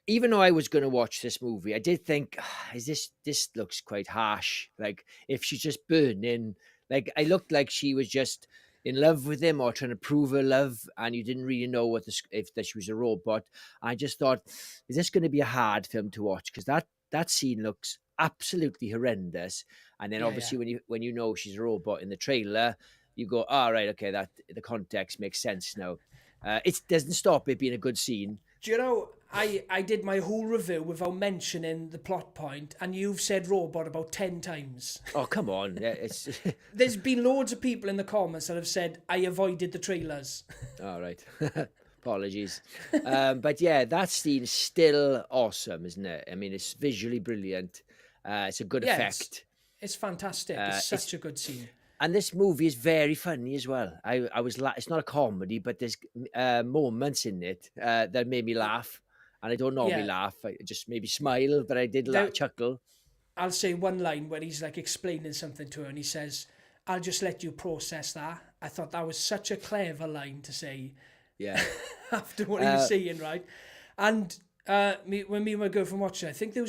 Even though I was going to watch this movie, I did think, this looks quite harsh. Like, if she's just burning, like, I looked like she was just in love with him or trying to prove her love, and you didn't really know if that she was a robot. I just thought, is this going to be a hard film to watch? Because that scene looks absolutely horrendous. And then obviously when you know she's a robot in the trailer, you go, right, okay, that the context makes sense now. It doesn't stop it being a good scene. Do you know, I did my whole review without mentioning the plot point, and you've said robot about 10 times. Oh, come on. There's been loads of people in the comments that have said, I avoided the trailers. All right. Apologies. But yeah, that scene is still awesome, isn't it? I mean, it's visually brilliant. It's a good effect. It's fantastic. It's such a good scene. And this movie is very funny as well. It's not a comedy, but there's moments in it that made me laugh. And I don't normally laugh. I just maybe smile, but I did chuckle. I'll say one line where he's like explaining something to her, and he says, I'll just let you process that. I thought that was such a clever line to say. Yeah. After what he was saying, right? And when me and my girlfriend watched it, I think there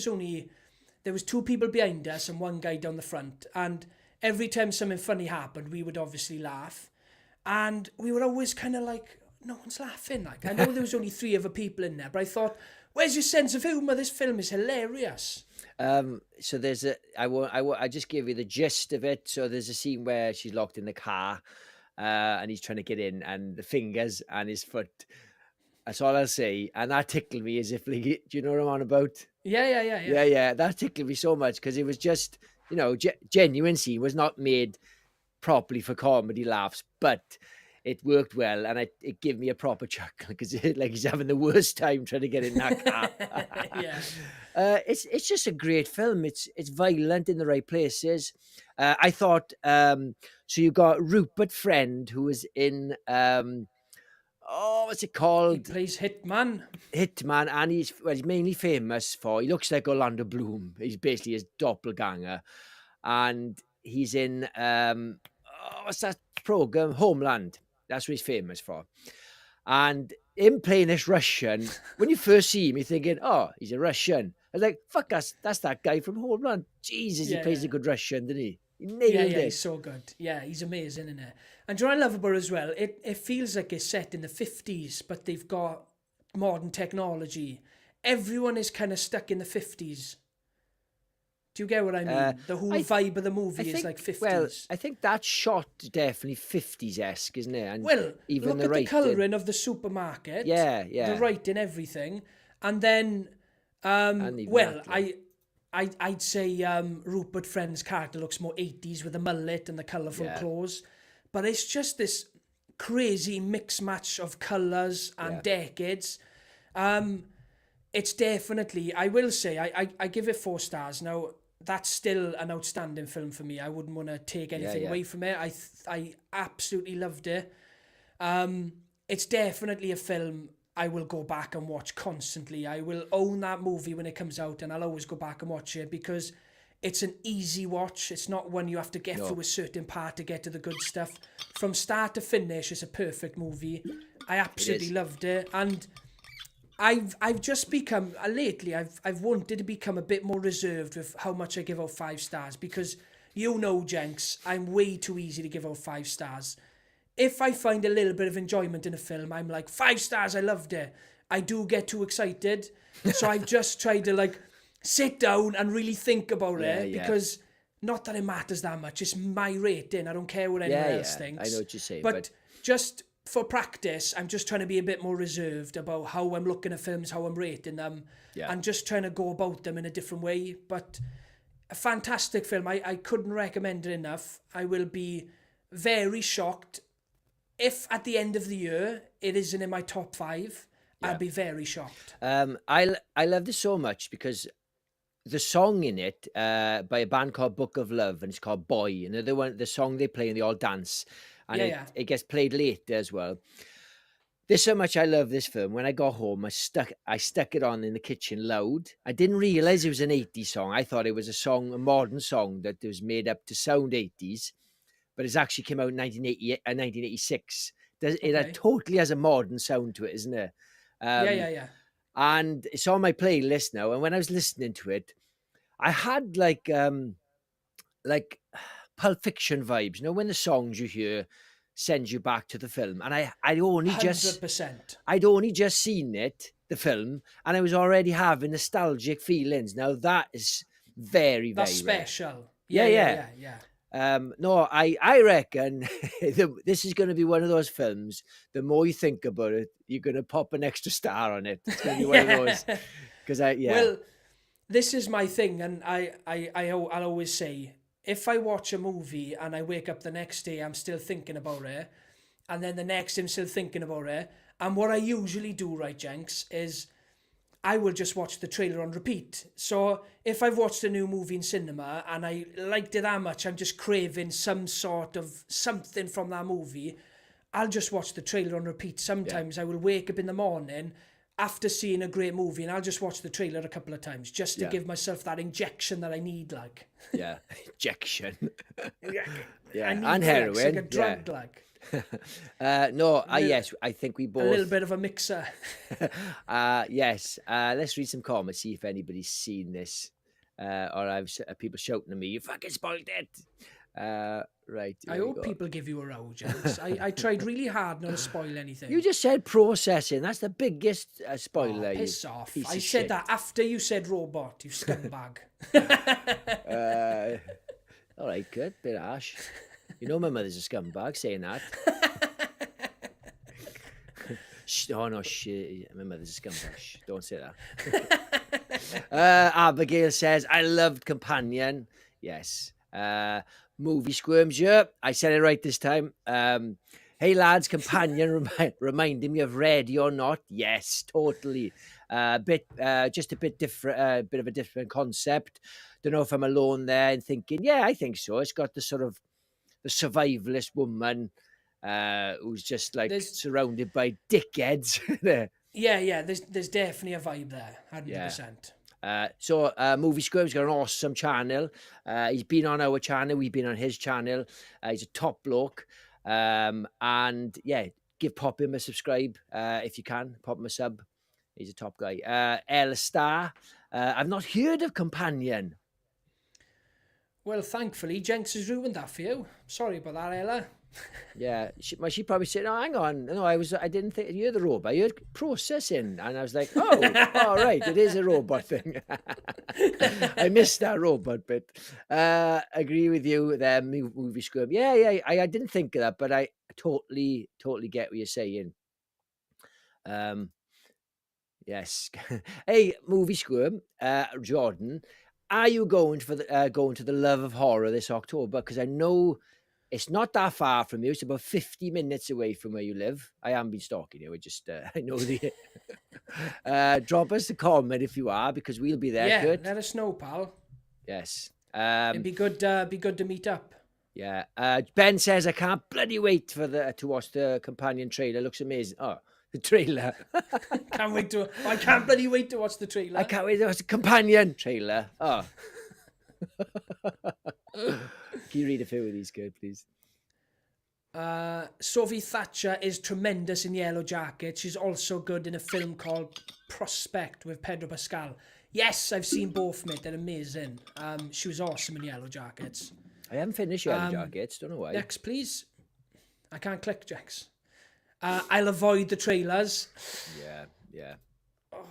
was 2 people behind us and 1 guy down the front. And every time something funny happened, we would obviously laugh. And we were always kind of like, no one's laughing. Like, I know there was only 3 other people in there, but I thought, where's your sense of humour? This film is hilarious. So there's I just give you the gist of it. So there's a scene where she's locked in the car, and he's trying to get in, and the fingers and his foot. That's all I'll say. And that tickled me as if, like, do you know what I'm on about? Yeah. That tickled me so much because it was just, you know, genuine scene, was not made properly for comedy laughs, but it worked well, and it gave me a proper chuckle because like he's having the worst time trying to get in that car. Yeah. It's just a great film. It's violent in the right places. I thought so. You got Rupert Friend, who was in what's it He called? plays Hitman. Hitman, and he's mainly famous for, he looks like Orlando Bloom. He's basically his doppelganger, and he's in what's that program? Homeland. That's what he's famous for. And him playing this Russian, when you first see him, you're thinking, oh, he's a Russian. I was like, fuck, that's that guy from Homeland. Jesus, he plays a good Russian, didn't he? He nailed it. He's so good. Yeah, he's amazing, isn't it? And do you know what I love about it as well? It feels like it's set in the 50s, but they've got modern technology. Everyone is kind of stuck in the 50s. Do you get what I mean? The whole vibe of the movie is like 50s. Well, I think that shot definitely 50s-esque, isn't it? And even look at the colouring of the supermarket. Yeah. The writing, everything. And then, I'd say Rupert Friend's character looks more 80s with the mullet and the colourful clothes. But it's just this crazy mix match of colours and decades. It's definitely, I will say, I give it 4 stars. Now, that's still an outstanding film for me. I wouldn't want to take anything away from it. I absolutely loved it. It's definitely a film I will go back and watch constantly. I will own that movie when it comes out, and I'll always go back and watch it because it's an easy watch. It's not one you have to get through a certain part to get to the good stuff. From start to finish, it's a perfect movie. I absolutely loved it, and I've just become lately. I've wanted to become a bit more reserved with how much I give out 5 stars because you know, Jenks, I'm way too easy to give out 5 stars. If I find a little bit of enjoyment in a film, I'm like 5 stars. I loved it. I do get too excited, so I've just tried to like sit down and really think about it because not that it matters that much. It's my rating. I don't care what anyone else thinks. I know what you're saying, but just for practice, I'm just trying to be a bit more reserved about how I'm looking at films, how I'm rating them, and just trying to go about them in a different way. But a fantastic film. I couldn't recommend it enough. I will be very shocked if at the end of the year it isn't in my top 5. I'd be very shocked. I love this so much because the song in it by a band called Book of Love, and it's called Boy, and the song they play and they all dance. And it gets played later as well. There's so much I love this film. When I got home, I stuck it on in the kitchen loud. I didn't realise it was an 80s song. I thought it was a modern song that was made up to sound 80s, but it's actually came out in 1986. It totally has a modern sound to it, isn't it? And it's on my playlist now. And when I was listening to it, I had like Pulp Fiction vibes, you know, when the songs you hear send you back to the film. And I'd only 100%. just seen it, the film, and I was already having nostalgic feelings. Now that is very, very That's rare. special. Yeah. No, I reckon this is going to be one of those films. The more you think about it, you're going to pop an extra star on it. It's going to be one of those. Because Well, this is my thing, and I'll always say, if I watch a movie and I wake up the next day, I'm still thinking about it, and then the next day I'm still thinking about it, and what I usually do, right, Jenks, is I will just watch the trailer on repeat. So if I've watched a new movie in cinema and I liked it that much, I'm just craving some sort of something from that movie, I'll just watch the trailer on repeat. Sometimes I will wake up in the morning after seeing a great movie and I'll just watch the trailer a couple of times just to give myself that injection that I need, like. Yeah, injection. And heroin. Like a drug, like. Yes, I think we both... A little bit of a mixer. Yes, let's read some comments, see if anybody's seen this. Or I've people shouting at me, you fucking spoiled it. Right. I hope people give you a row, James. I tried really hard not to spoil anything. You just said processing. That's the biggest spoiler. Oh, piss off. I said that after you said robot, you scumbag. All right, good. Bit harsh. You know my mother's a scumbag saying that. Oh, no, shit. My mother's a scumbag. Shh, don't say that. Abigail says, I loved Companion. Yes. Movie Squirms, yeah. I said it right this time. Hey lads, Companion reminding me of Ready or Not. Yes, totally. Just a bit different, bit of a different concept. Don't know if I'm alone there and thinking, yeah, I think so. It's got the sort of the survivalist woman who's just like surrounded by dickheads. Yeah. There's definitely a vibe there, 100%. So Movie Squirm's got an awesome channel. He's been on our channel. We've been on his channel. He's a top bloke. And yeah, pop him a subscribe if you can. Pop him a sub. He's a top guy. Ella Star. I've not heard of Companion. Well, thankfully, Jenks has ruined that for you. Sorry about that, Ella. Yeah, she probably said, "Oh, hang on, no, I didn't think you're the robot. I heard processing," and I was like, "Oh, all right, it is a robot thing." I missed that robot bit. Agree with you there, Movie Squirm. Yeah, I didn't think of that, but I totally get what you're saying. Yes. Hey, Movie Squirm, Jordan, are you going to the Love of Horror this October? Because I know it's not that far from you. It's about 50 minutes away from where you live. I haven't been stalking you. I know the. Drop us a comment if you are, because we'll be there. Yeah, Kurt. let us know, pal. Yes. It'd be good to meet up. Yeah. Ben says I can't bloody wait to watch the Companion trailer. Looks amazing. Oh, the trailer. I can't bloody wait to watch the trailer. I can't wait to watch the Companion trailer. Oh. Can you read a few of these, Kurt, please? Sophie Thatcher is tremendous in Yellow Jacket. She's also good in a film called Prospect with Pedro Pascal. Yes, I've seen both, mate. They're amazing. She was awesome in Yellow Jackets. I haven't finished Yellow Jackets. Don't know why. Next, please. I can't click, Jax. I'll avoid the trailers. Yeah. Oh.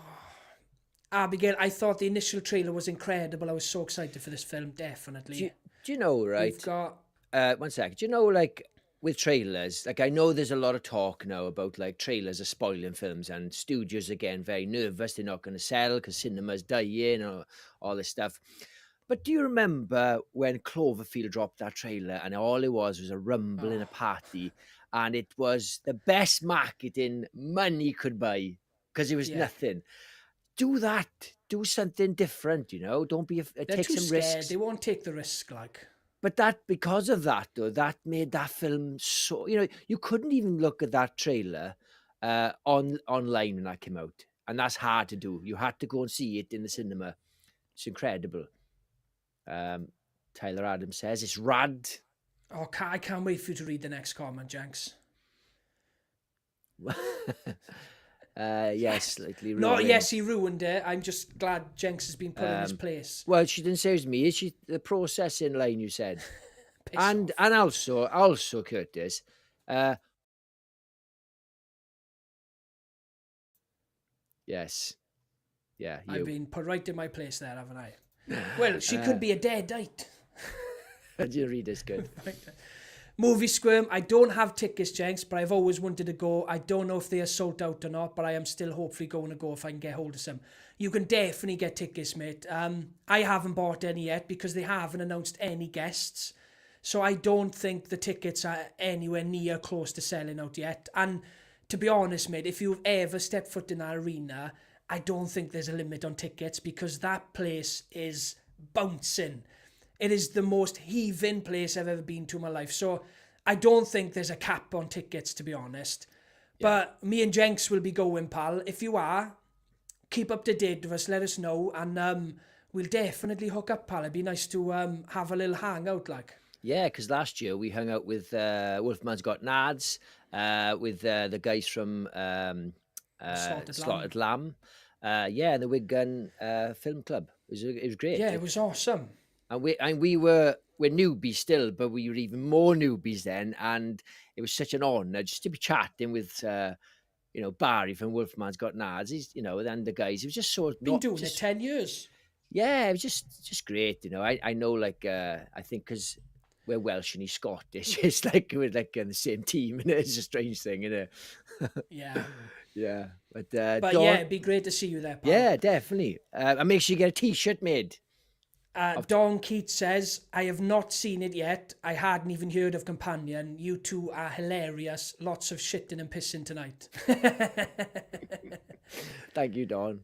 Abigail, I thought the initial trailer was incredible. I was so excited for this film, definitely. Do you know, right? We've got... 1 second. Do you know, like, with trailers, like, I know there's a lot of talk now about, like, trailers are spoiling films, and studios are getting very nervous. They're not going to sell because cinema's dying or all this stuff. But do you remember when Cloverfield dropped that trailer and all it was a rumble in a party, and it was the best marketing money could buy because it was nothing? Do that. Do something different, you know. Don't be take some risks. They won't take the risk, like. But because of that, though, that made that film so, you know, you couldn't even look at that trailer online when that came out. And that's hard to do. You had to go and see it in the cinema. It's incredible. Tyler Adams says it's rad. Oh, I can't wait for you to read the next comment, Jenks. Yes, slightly ruined. No, yes, he ruined it. I'm just glad Jenks has been put in his place. Well, she didn't say it was me. Is she the processing line you said? and also Curtis. Yes. Yeah. I've been put right in my place there, haven't I? Well, she could be a deadite. Did you read this good? Movie Squirm, I don't have tickets, Jenks, but I've always wanted to go. I don't know if they are sold out or not, but I am still hopefully going to go if I can get hold of some. You can definitely get tickets, mate. I haven't bought any yet because they haven't announced any guests. So I don't think the tickets are anywhere near close to selling out yet. And to be honest, mate, if you've ever stepped foot in that arena, I don't think there's a limit on tickets because that place is bouncing. It is the most heaving place I've ever been to in my life. So I don't think there's a cap on tickets, to be honest. Yeah. But me and Jenks will be going, pal. If you are, keep up to date with us. Let us know. And we'll definitely hook up, pal. It'd be nice to have a little hangout, like. Yeah, because last year we hung out with Wolfman's Got Nads, with the guys from Slaughtered Lamb. Yeah, the Wigan Film Club. It was great. Yeah, it was awesome. And we're newbies still, but we were even more newbies then, and it was such an honour just to be chatting with Barry from Wolfman's Got Nads. He's and the guys. It was just so been doing it 10 years. Yeah, it was just great. I know, like I think because we're Welsh and he's Scottish, it's like we're like on the same team, and it's a strange thing, isn't it? Yeah. Yeah, but But Dawn, yeah, it'd be great to see you there, pal. yeah, definitely. And make sure you get a T-shirt made. Dawn Keats says, I have not seen it yet. I hadn't even heard of Companion. You two are hilarious. Lots of shitting and pissing tonight. Thank you, Dawn.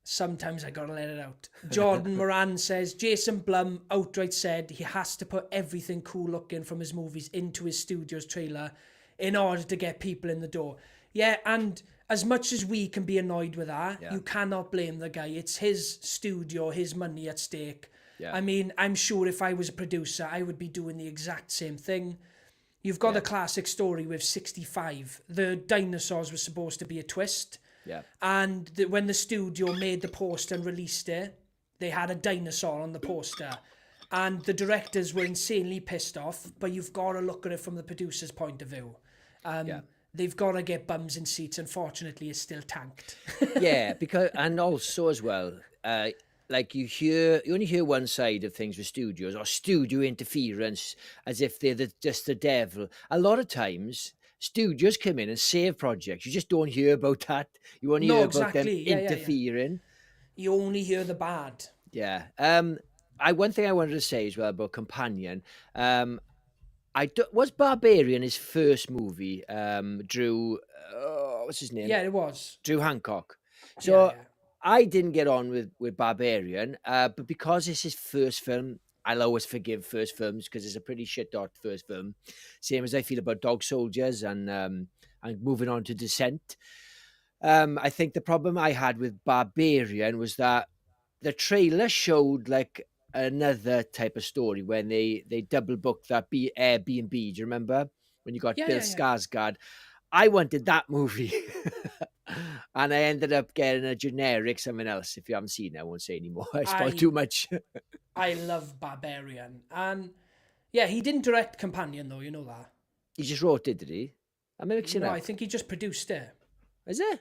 Sometimes I gotta let it out. Jordan Moran says, Jason Blum outright said he has to put everything cool looking from his movies into his studio's trailer in order to get people in the door. Yeah, and as much as we can be annoyed with that, you cannot blame the guy. It's his studio, his money at stake. Yeah. I mean, I'm sure if I was a producer, I would be doing the exact same thing. You've got a classic story with 65. The dinosaurs were supposed to be a twist. Yeah. And when the studio made the poster and released it, they had a dinosaur on the poster. And the directors were insanely pissed off, but you've got to look at it from the producer's point of view. They've got to get bums in seats. Unfortunately, it's still tanked. Yeah, because and also as well, like you only hear one side of things with studios or studio interference as if they're just the devil. A lot of times, studios come in and save projects. You just don't hear about that. You only hear about them interfering. You only hear the bad. Yeah. One thing I wanted to say as well about Companion. Was Barbarian his first movie? Drew, what's his name? Yeah, it was. Drew Hancock. So I didn't get on with Barbarian, but because it's his first film, I'll always forgive first films because it's a pretty shit hot first film. Same as I feel about Dog Soldiers and moving on to Descent. I think the problem I had with Barbarian was that the trailer showed like another type of story when they double booked that Airbnb. Do you remember when you got Bill Skarsgård? I wanted that movie. And I ended up getting a generic something else. If you haven't seen it, I won't say anymore. I spoiled too much. I love Barbarian. And yeah, he didn't direct Companion though, you know that. He just wrote it, did he? I'm mixing up. I think he just produced it. Is it?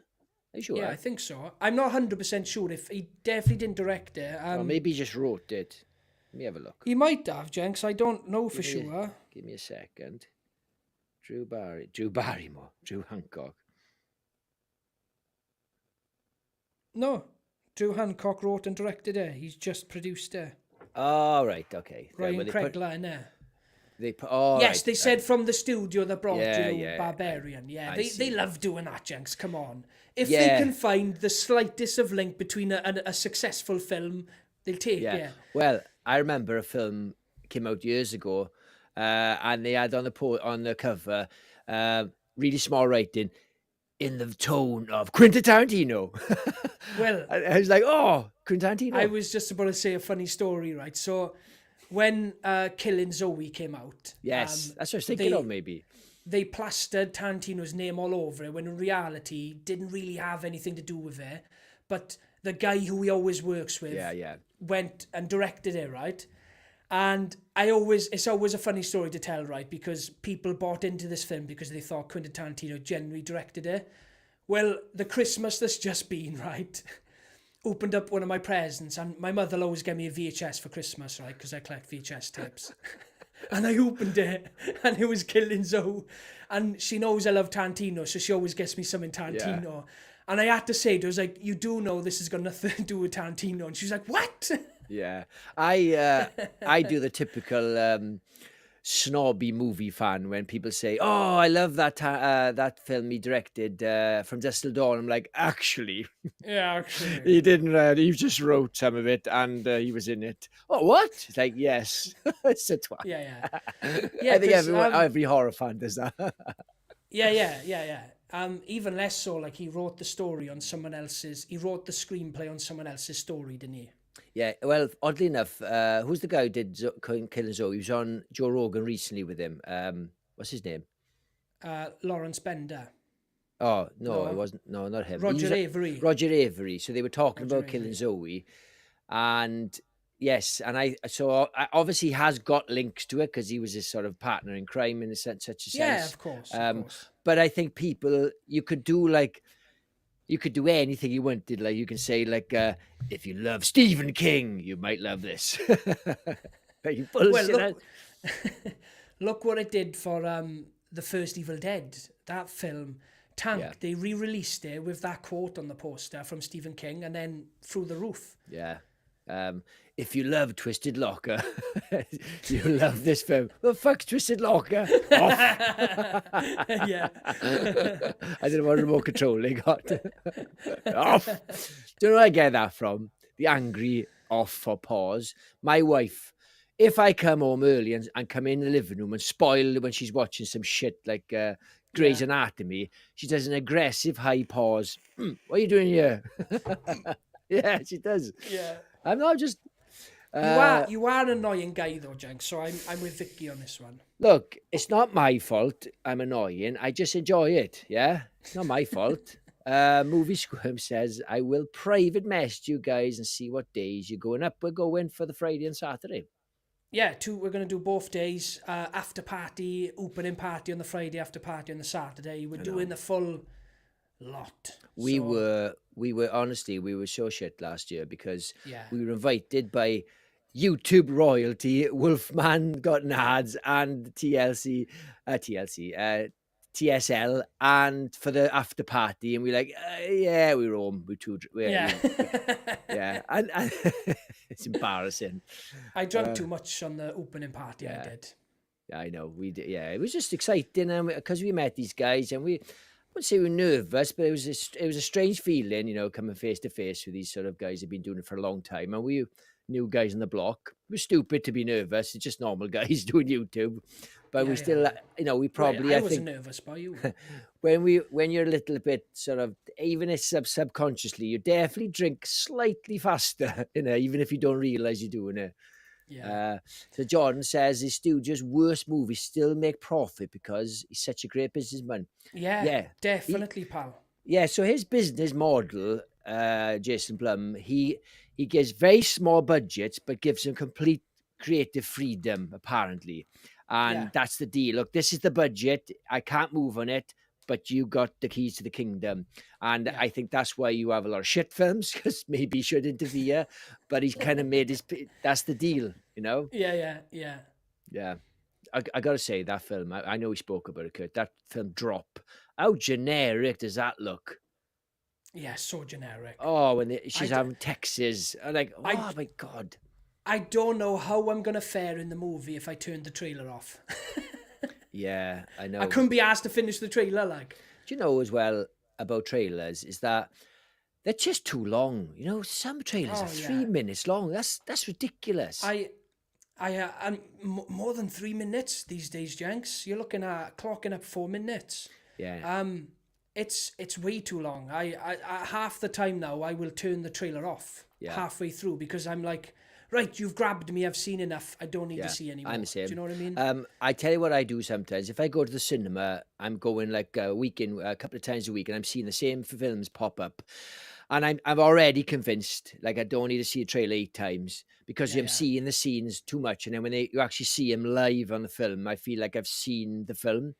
Are you sure? Yeah, I think so. I'm not 100% sure if he definitely didn't direct it. Or maybe he just wrote it. Let me have a look. He might have, Jenks. I don't know for sure. Give me a second. Drew Hancock. No, Drew Hancock wrote and directed it. He's just produced it. Oh, right, okay. Ryan Cregler in there. Yes, they said from the studio that brought Barbarian. They love doing that, Jenks. Come on. If they can find the slightest of link between a successful film, they'll take it. Well, I remember a film came out years ago, and they had on the cover, really small writing, in the tone of Quentin Tarantino. Well, I was like, oh, Quentin Tarantino. I was just about to say a funny story, right? So when Killing Zoe came out, yes, that's what I was thinking of. Maybe they plastered Tarantino's name all over it when in reality didn't really have anything to do with it. But the guy who he always works with went and directed it, right? And it's always a funny story to tell, right? Because people bought into this film because they thought Quentin Tarantino genuinely directed it. Well, the Christmas that's just been, right, opened up one of my presents, and my mother will always get me a VHS for Christmas, right? Because I collect VHS tapes. And I opened it, and it was Killing Zoe. And she knows I love Tarantino, so she always gets me something Tarantino. Yeah. And I had to say to her, I was like, you do know this has got nothing to do with Tarantino. And she's like, what? Yeah. I do the typical snobby movie fan when people say, oh, I love that film he directed, From Dusk Till Dawn. I'm like, actually. He didn't. He just wrote some of it and he was in it. Oh, what? It's like, yes. It's a twat. Yeah. I think every horror fan does that. Yeah. Even less so, like he wrote the screenplay on someone else's story, didn't he? Yeah, well, oddly enough, who's the guy who did Killing Zoe? He was on Joe Rogan recently with him. What's his name? Lawrence Bender. Oh, no, it wasn't. No, not him. Roger Avery. Roger Avery. So they were talking about Killing Zoe. And yes, so obviously he has got links to it because he was his sort of partner in crime in such a sense. Yeah, of course. But I think you could do anything you wanted. Like you can say if you love Stephen King, you might love this. Look what it did for the first Evil Dead. That film Tank, Yeah. they re-released it with that quote on the poster from Stephen King, and then Through the Roof. Yeah. If you love Twisted Locker, you love this film. Well, fuck's Twisted Locker. Off. Yeah. I don't know what remote control they got. Off. Don't know where I get that from. The angry off or pause. My wife, if I come home early and come in the living room and spoil when she's watching some shit like Grey's Anatomy, she does an aggressive high pause. What are you doing here? Yeah, she does. Yeah. I'm not just. You are an annoying guy though, Jenks, so I'm with Vicky on this one. Look, it's not my fault I'm annoying. I just enjoy it, yeah? It's not my fault. Movie Squirm says, I will private message you guys and see what days you're going up. We're going for the Friday and Saturday. Yeah, we're going to do both days. After party, opening party on the Friday, after party on the Saturday. We're doing the full lot. We were honestly, we were so shit last year because Yeah. we were invited by YouTube royalty, Wolfman Got Nads, and TSL, and for the after party, and we're like, yeah, we were home. Yeah, and it's embarrassing. I drank too much on the opening party. I did. Yeah, I know we did. Yeah, it was just exciting, and because we met these guys, and I wouldn't say we were nervous, but it was a strange feeling, you know, coming face to face with these sort of guys who've been doing it for a long time, and we new guys on the block. It was stupid to be nervous. It's just normal guys doing YouTube, but we still, you know, we probably. I think wasn't nervous by you. when you're a little bit sort of, even if subconsciously, you definitely drink slightly faster, you know, even if you don't realize you're doing it. Yeah. So Jordan says his studio's worst movies still make profit because he's such a great businessman. Yeah, definitely, pal. Yeah, so his business model, Jason Blum, he gives very small budgets but gives him complete creative freedom, apparently. And that's the deal. Look, this is the budget. I can't move on it, but you got the keys to the kingdom. And I think that's why you have a lot of shit films, because maybe he should interfere, but he's kind of made that's the deal, you know? Yeah. Yeah. I got to say, that film, I know we spoke about it, Kurt, that film Drop, how generic does that look? Yeah, so generic. Oh, when she's having Texas, I'm like, oh my God. I don't know how I'm going to fare in the movie if I turn the trailer off. Yeah, I know. I couldn't be asked to finish the trailer, like. Do you know as well about trailers is that they're just too long. You know, some trailers are 3 minutes long. That's ridiculous. I'm more than 3 minutes these days, Jenks. You're looking at clocking up 4 minutes. Yeah. It's way too long. I half the time now I will turn the trailer off halfway through because I'm like, right, you've grabbed me. I've seen enough. I don't need to see anymore. I'm the same. Do you know what I mean? I tell you what I do sometimes. If I go to the cinema, I'm going like a couple of times a week, and I'm seeing the same films pop up. And I'm already convinced, like I don't need to see a trailer 8 times because I'm seeing the scenes too much. And then when you actually see them live on the film, I feel like I've seen the film.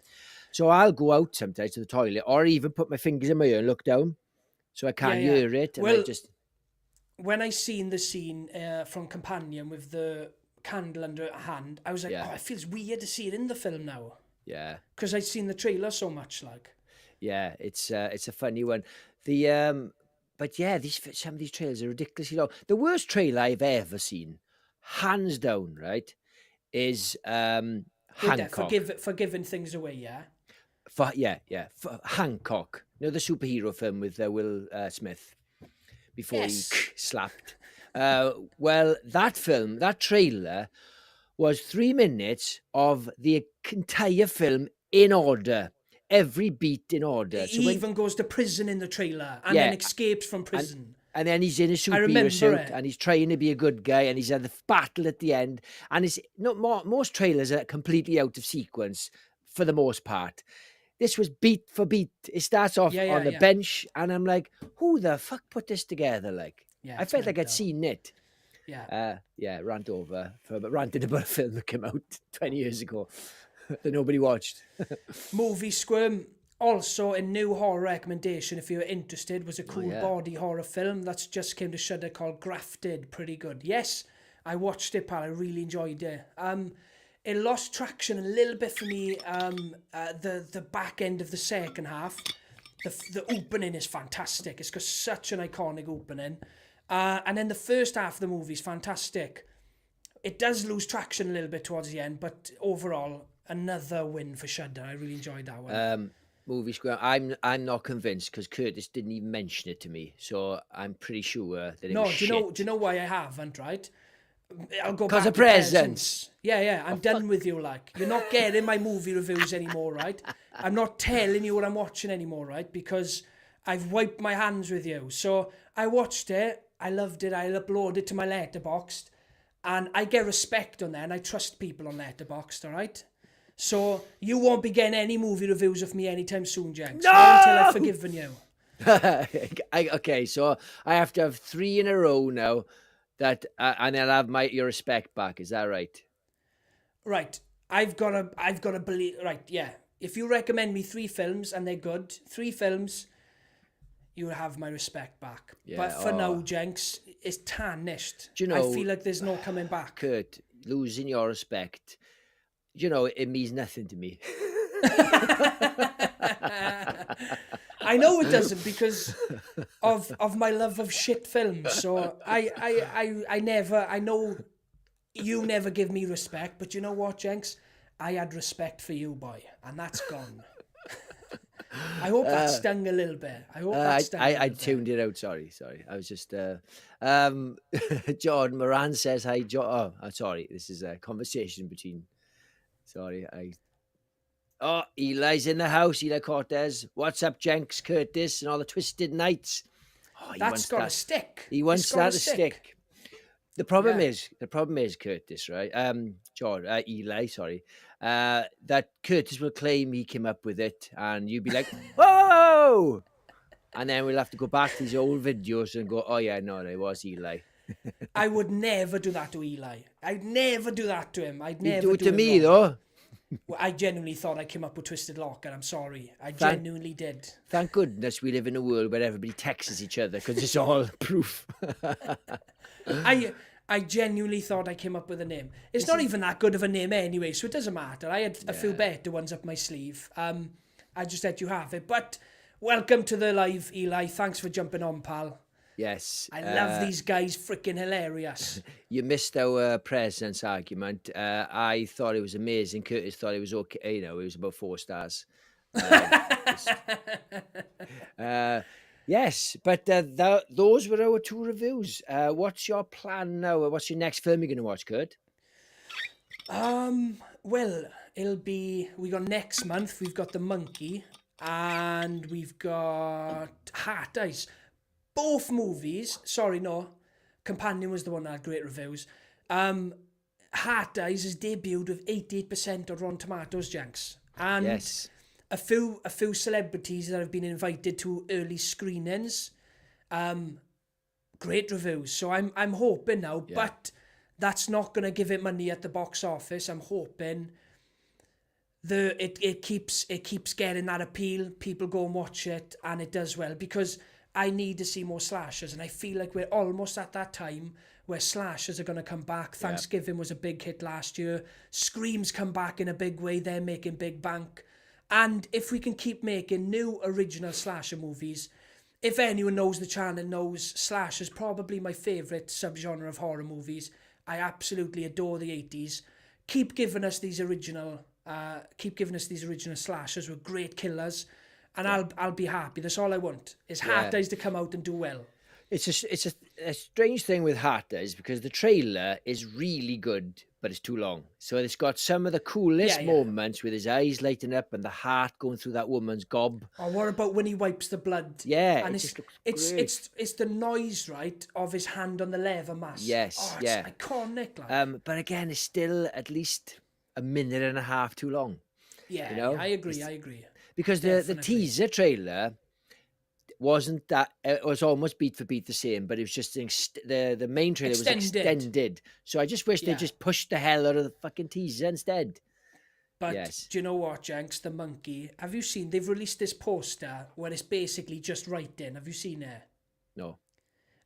So I'll go out sometimes to the toilet or even put my fingers in my ear and look down so I can't hear it. And when I seen the scene from Companion with the candle under her hand, I was like, oh, it feels weird to see it in the film now. Yeah. Because I'd seen the trailer so much, like. Yeah, it's a funny one. But yeah, some of these trailers are ridiculously long. The worst trailer I've ever seen, hands down, right, is Hancock. For giving things away, yeah? For Hancock. You know, the superhero film with Will Smith before he slapped. Well, that trailer was 3 minutes of the entire film in order. Every beat in order. He even goes to prison in the trailer and then escapes from prison. And then he's in a superhero suit and he's trying to be a good guy and he's at the battle at the end. And it's most trailers are completely out of sequence for the most part. This was beat for beat. It starts off on the bench and I'm like, who the fuck put this together? Like, I felt like I'd seen it. Ranted about a film that came out 20 years ago that nobody watched. Movie Squirm, also a new horror recommendation if you're interested, was a cool body horror film that's just came to Shudder called Grafted. Pretty good. Yes, I watched it, pal. I really enjoyed it. It lost traction a little bit for me the back end of the second half. The opening is fantastic. It's got such an iconic opening. And then the first half of the movie is fantastic. It does lose traction a little bit towards the end, but overall, another win for Shudder. I really enjoyed that one. Movie Square. I'm not convinced because Curtis didn't even mention it to me, so I'm pretty sure that it was shit. Do you know why I haven't, right? I'll go Because back of to presents. Yeah, I'm done with you, like. You're not getting my movie reviews anymore, right? I'm not telling you what I'm watching anymore, right? Because I've wiped my hands with you. So I watched it, I loved it, I'll upload it to my Letterboxd, and I get respect on there, and I trust people on Letterboxd, all right? So you won't be getting any movie reviews of me anytime soon, Jenks. No! Not until I've forgiven you. Okay, so I have to have 3 in a row now, that and I'll have your respect back. Is that right? Right. I've got to believe. Right. Yeah. If you recommend me 3 films and they're good, 3 films, you have my respect back. Yeah, but for now, Jenks, it's tarnished. Do you know, I feel like there's no coming back. Kurt, losing your respect, you know, it means nothing to me. I know it doesn't because of my love of shit films. So I know you never give me respect, but you know what, Jenks? I had respect for you, boy, and that's gone. I hope that stung a little bit. I tuned it out. Sorry. I was just. John Moran says hi. Sorry. This is a conversation between. Sorry, Oh, Eli's in the house. Eli Cortez. What's up, Jenks, Curtis, and all the Twisted Knights? Oh, that's got to stick. He wants that to stick. The problem is, Curtis, right? Eli, sorry. That Curtis will claim he came up with it, and you'd be like, whoa! And then we'll have to go back to these old videos and go, oh yeah, no, it was Eli. I would never do that to Eli. I'd never do that to him. I'd never do it to me, though. Well, I genuinely thought I came up with Twisted Lock, and I'm sorry. I genuinely did. Thank goodness we live in a world where everybody texts each other because it's all proof. I genuinely thought I came up with a name. It's not even that good of a name anyway, so it doesn't matter. I had a few better ones up my sleeve. I just let you have it. But welcome to the live, Eli. Thanks for jumping on, pal. Yes. I love these guys, freaking hilarious. You missed our presence argument. I thought it was amazing. Curtis thought it was okay. You know, it was about 4 stars. Yes, but those were our 2 reviews. What's your plan now? What's your next film you're going to watch, Kurt? Well, we got next month, we've got The Monkey, and we've got Heart Eyes. Both movies, Companion was the one that had great reviews. Heart Eyes has debuted with 88% on Rotten Tomatoes, Jenks. And yes. A few celebrities that have been invited to early screenings. Great reviews. So I'm hoping now, but that's not going to give it money at the box office. I'm hoping it keeps getting that appeal. People go and watch it, and it does well because I need to see more slashers, and I feel like we're almost at that time where slashers are going to come back. Thanksgiving was a big hit last year. Scream's come back in a big way. They're making big bank. And if we can keep making new original slasher movies, if anyone knows the channel knows slasher's probably my favourite subgenre of horror movies. I absolutely adore the 80s. Keep giving us these original slashers with great killers. And I'll be happy. That's all I want. Is Heart Eyes to come out and do well. It's a strange thing with Heart Eyes because the trailer is really good, but it's too long. So it's got some of the coolest moments with his eyes lighting up and the heart going through that woman's gob. Or what about when he wipes the blood? Yeah, and it's the noise, right, of his hand on the leather mask. Yes, it's iconic. Like. But again, it's still at least a minute and a half too long. Yeah, you know? I agree. Because the teaser trailer wasn't that, it was almost beat for beat the same, but it was just the main trailer was extended. So I just wish they just pushed the hell out of the fucking teaser instead. But do you know what, Jenks? The Monkey, have you seen, they've released this poster where it's basically just writing. Have you seen it? No.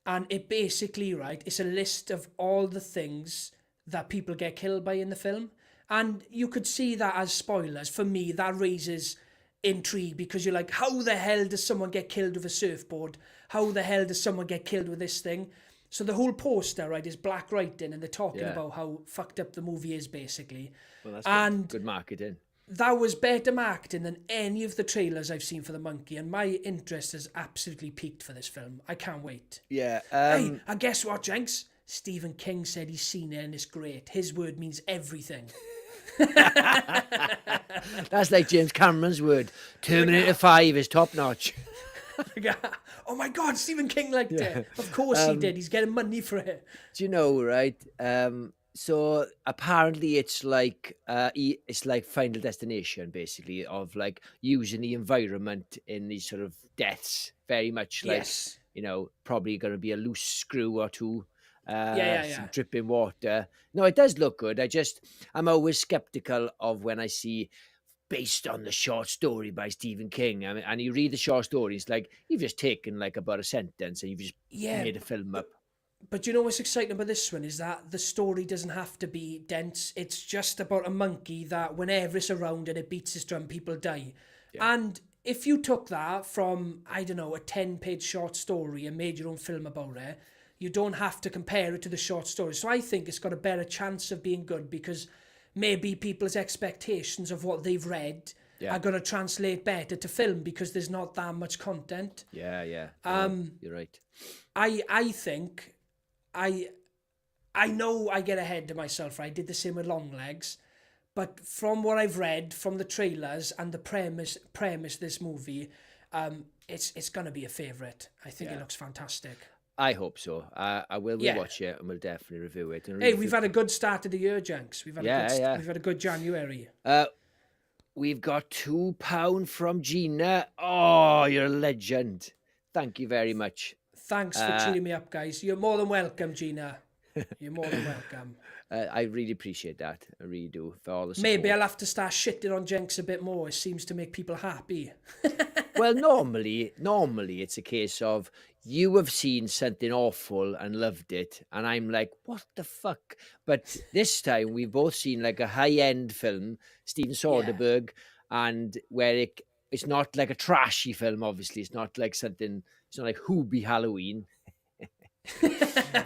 And it basically, right, it's a list of all the things that people get killed by in the film. And you could see that as spoilers. For me, that raises intrigued because you're like, how the hell does someone get killed with a surfboard? How the hell does someone get killed with this thing? So the whole poster, right, is black writing, and they're talking about how fucked up the movie is, basically. Well, that's good marketing. That was better marketing than any of the trailers I've seen for The Monkey, and my interest has absolutely peaked for this film. I can't wait. Yeah. Hey, and guess what, Jenks? Stephen King said he's seen it and it's great. His word means everything. That's like James Cameron's word. Terminator 5 is top notch. Oh my God, Stephen King liked it. Of course he did. He's getting money for it. Do you know, right? So apparently it's like Final Destination, basically, of like using the environment in these sort of deaths, very much like, you know, probably going to be a loose screw or two. Some dripping water. No, it does look good. I'm always skeptical of when I see based on the short story by Stephen King. I mean, and you read the short story, it's like you've just taken like about a sentence and you've just made a film up. But you know what's exciting about this one is that the story doesn't have to be dense. It's just about a monkey that whenever it's around and it beats its drum, people die. Yeah. And if you took that from, I don't know, a 10-page short story and made your own film about it, you don't have to compare it to the short story. So I think it's got a better chance of being good because maybe people's expectations of what they've read are going to translate better to film because there's not that much content. Yeah. You're right. I think, I know I get ahead of myself, right? I did the same with Longlegs. But from what I've read, from the trailers and the premise of this movie, it's going to be a favourite. I think it looks fantastic. I hope so. I will watch it and we'll definitely review it. Hey, we've had a good start of the year, Jenks. We've had a good January. We've got £2 from Gina. Oh, you're a legend. Thank you very much. Thanks for cheering me up, guys. You're more than welcome, Gina. You're more than welcome. I really appreciate that. I really do, for all the support. Maybe I'll have to start shitting on Jenks a bit more. It seems to make people happy. Well, normally it's a case of you have seen something awful and loved it, and I'm like, what the fuck? But this time we've both seen like a high-end film, Steven Soderbergh, and where it's not like a trashy film, obviously. It's not like something, it's not like Hoobie Halloween.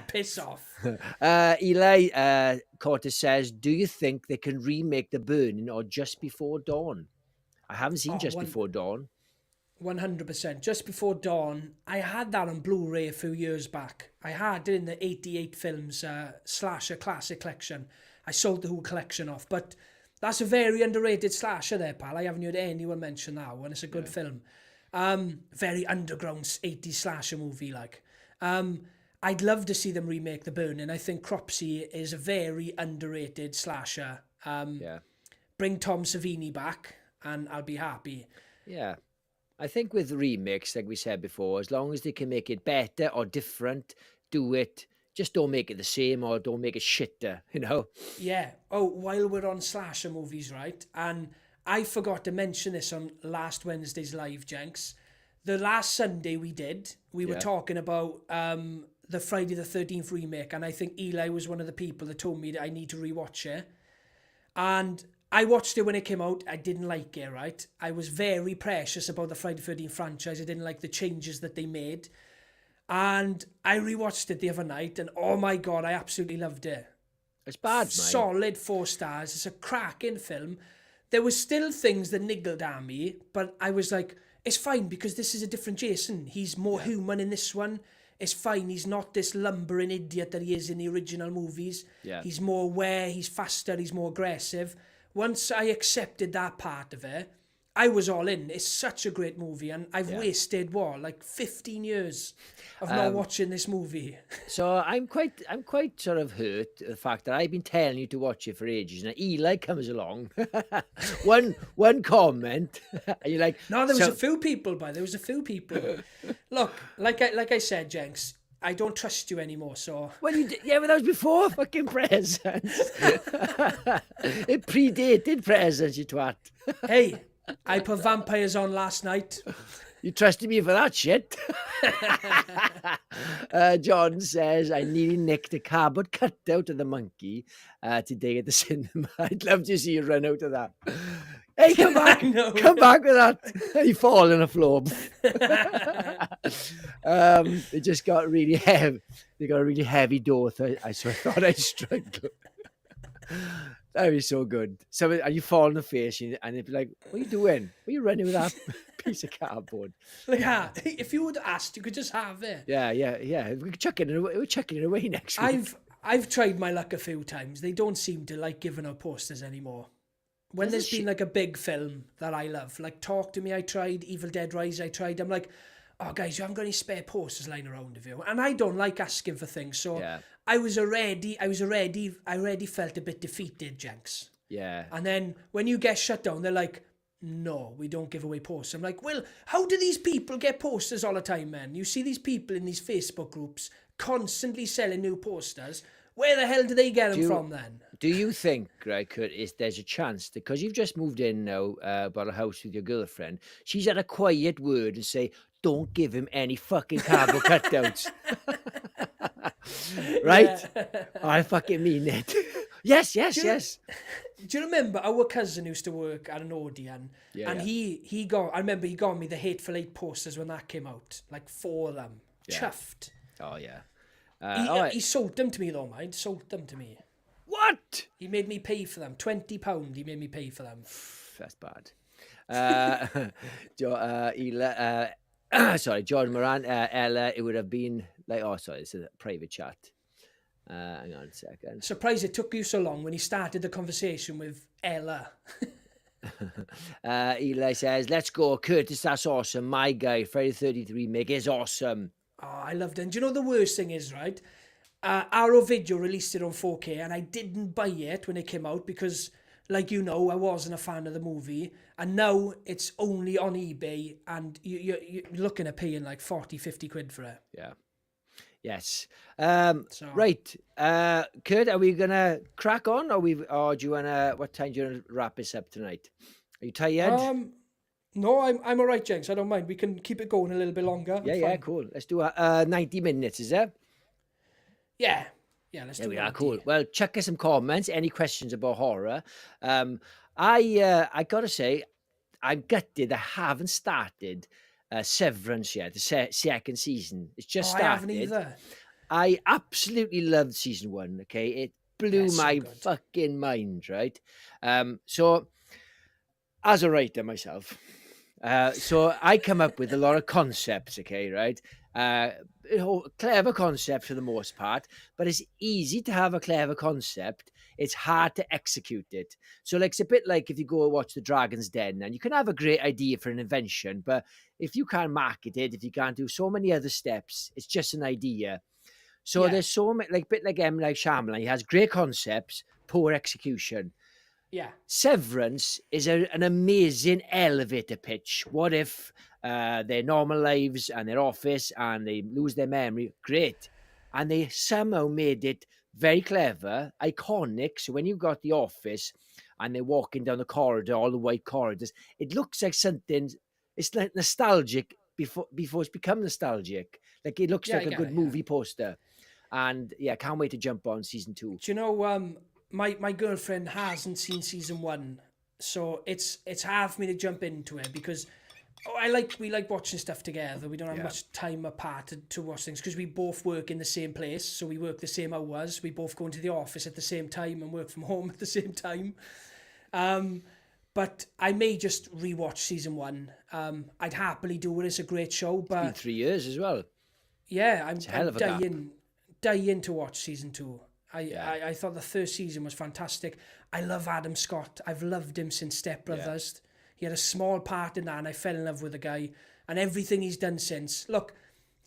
Piss off. Eli Cortes says, do you think they can remake The Burning or Just Before Dawn? I haven't seen Just Before Dawn. 100%. Just Before Dawn. I had that on Blu-ray a few years back. I had it in the 88 films slasher classic collection. I sold the whole collection off, but that's a very underrated slasher there, pal. I haven't heard anyone mention that one. It's a good film. Very underground 80s slasher movie, like. I'd love to see them remake The Burning. I think Cropsey is a very underrated slasher. Bring Tom Savini back and I'll be happy. Yeah. I think with remakes, like we said before, as long as they can make it better or different, do it. Just don't make it the same or don't make it shitter, you know? Yeah. Oh, while we're on slasher movies, right? And I forgot to mention this on last Wednesday's live, Jenks. The last Sunday we were talking about the Friday the 13th remake, and I think Eli was one of the people that told me that I need to rewatch it. And I watched it when it came out. I didn't like it, right? I was very precious about the Friday the 13th franchise. I didn't like the changes that they made. And I rewatched it the other night, and oh my God, I absolutely loved it. It's bad, man. Solid 4 stars. It's a cracking film. There was still things that niggled at me, but I was like, it's fine because this is a different Jason. He's more human in this one. It's fine. He's not this lumbering idiot that he is in the original movies. Yeah. He's more aware. He's faster. He's more aggressive. Once I accepted that part of it, I was all in. It's such a great movie, and I've wasted, 15 years of not watching this movie. So I'm quite sort of hurt at the fact that I've been telling you to watch it for ages. Now Eli comes along, one comment, and you're like, no, there was a few people, There was a few people. Look, like I said, Jenks, I don't trust you anymore, so... Well, but that was before fucking presents. It predated presents, you twat. Hey, I put vampires on last night. You trusted me for that shit? John says, I nearly nicked a cardboard cutout of the monkey today at the cinema. I'd love to see you run out of that. Hey, come back. Come back with that. He fall on the floor. It just got really heavy. They got a really heavy door. So I thought I'd struggle. That would be so good. So, and you fall on the face and they'd be like, what are you doing? What are you running with that piece of cardboard? Like, if you would have asked, you could just have it. Yeah. We could chuck it away. We're chucking it away next week. I've tried my luck a few times. They don't seem to like giving out posters anymore. When there's been like a big film that I love, like Talk to Me, I tried, Evil Dead Rise, I tried. I'm like, oh guys, you haven't got any spare posters lying around of you. And I don't like asking for things, so I already felt a bit defeated, Jenks. Yeah. And then when you get shut down, they're like, no, we don't give away posters. I'm like, well, how do these people get posters all the time, man? You see these people in these Facebook groups constantly selling new posters. Where the hell do they get them from then? Do you think, right, Kurt, there's a chance, because you've just moved in now, bought a house with your girlfriend, she's had a quiet word and say, don't give him any fucking cardboard cutouts. Right? Yeah. I fucking mean it. Yes. Do you remember our cousin used to work at an Odeon? And he got me the Hateful Eight posters when that came out. Like 4 of them. Yeah. Chuffed. Oh, yeah. He sold them to me though, mind. Sold them to me. What? He made me pay for them. £20 he made me pay for them. That's bad. John Moran, Ella, it would have been like, it's a private chat. Hang on a second. Surprised it took you so long when he started the conversation with Ella. Eli says, let's go, Curtis, that's awesome. My guy, Friday 33 Meg is awesome. Oh, I loved it. And do you know the worst thing is, right? Arrow Video released it on 4K and I didn't buy it when it came out because, like you know, I wasn't a fan of the movie. And now it's only on eBay and you're looking at paying like 40, 50 quid for it. Yeah. Yes. Right. Kurt, are we going to crack on or do you want to, what time do you want to wrap this up tonight? Are you tired? No, I'm all right, Jenks. I don't mind. We can keep it going a little bit longer. Yeah, cool. Let's do 90 minutes, is it? Yeah, let's do it. Yeah, cool. Well, chuck us some comments. Any questions about horror? I got to say, I'm gutted I haven't started Severance yet, the second season. It's just started. I haven't either. I absolutely loved season 1, okay? It blew my fucking mind, right? So, as a writer myself, so I come up with a lot of concepts, okay, right? Clever concepts for the most part, but it's easy to have a clever concept. It's hard to execute it. So like, it's a bit like if you go watch The Dragon's Den and you can have a great idea for an invention, but if you can't market it, if you can't do so many other steps, it's just an idea. So there's so many, like, bit like M. Night Shyamalan, he has great concepts, poor execution. Yeah. Severance is an amazing elevator pitch. What if their normal lives and their office and they lose their memory? Great. And they somehow made it very clever, iconic. So when you got the office and they're walking down the corridor, all the white corridors, it looks like something, it's like nostalgic before it's become nostalgic. Like it looks like a good movie poster. And can't wait to jump on season 2. Do you know, my girlfriend hasn't seen season 1, so it's hard for me to jump into it because we like watching stuff together. We don't have much time apart to watch things because we both work in the same place, so we work the same hours. We both go into the office at the same time and work from home at the same time. But I may just rewatch season 1. I'd happily do it. It's a great show, but it's been 3 years as well. Yeah, I'm dying to watch season 2. I thought the first season was fantastic. I love Adam Scott. I've loved him since Step Brothers. Yeah. He had a small part in that and I fell in love with the guy. And everything he's done since. Look,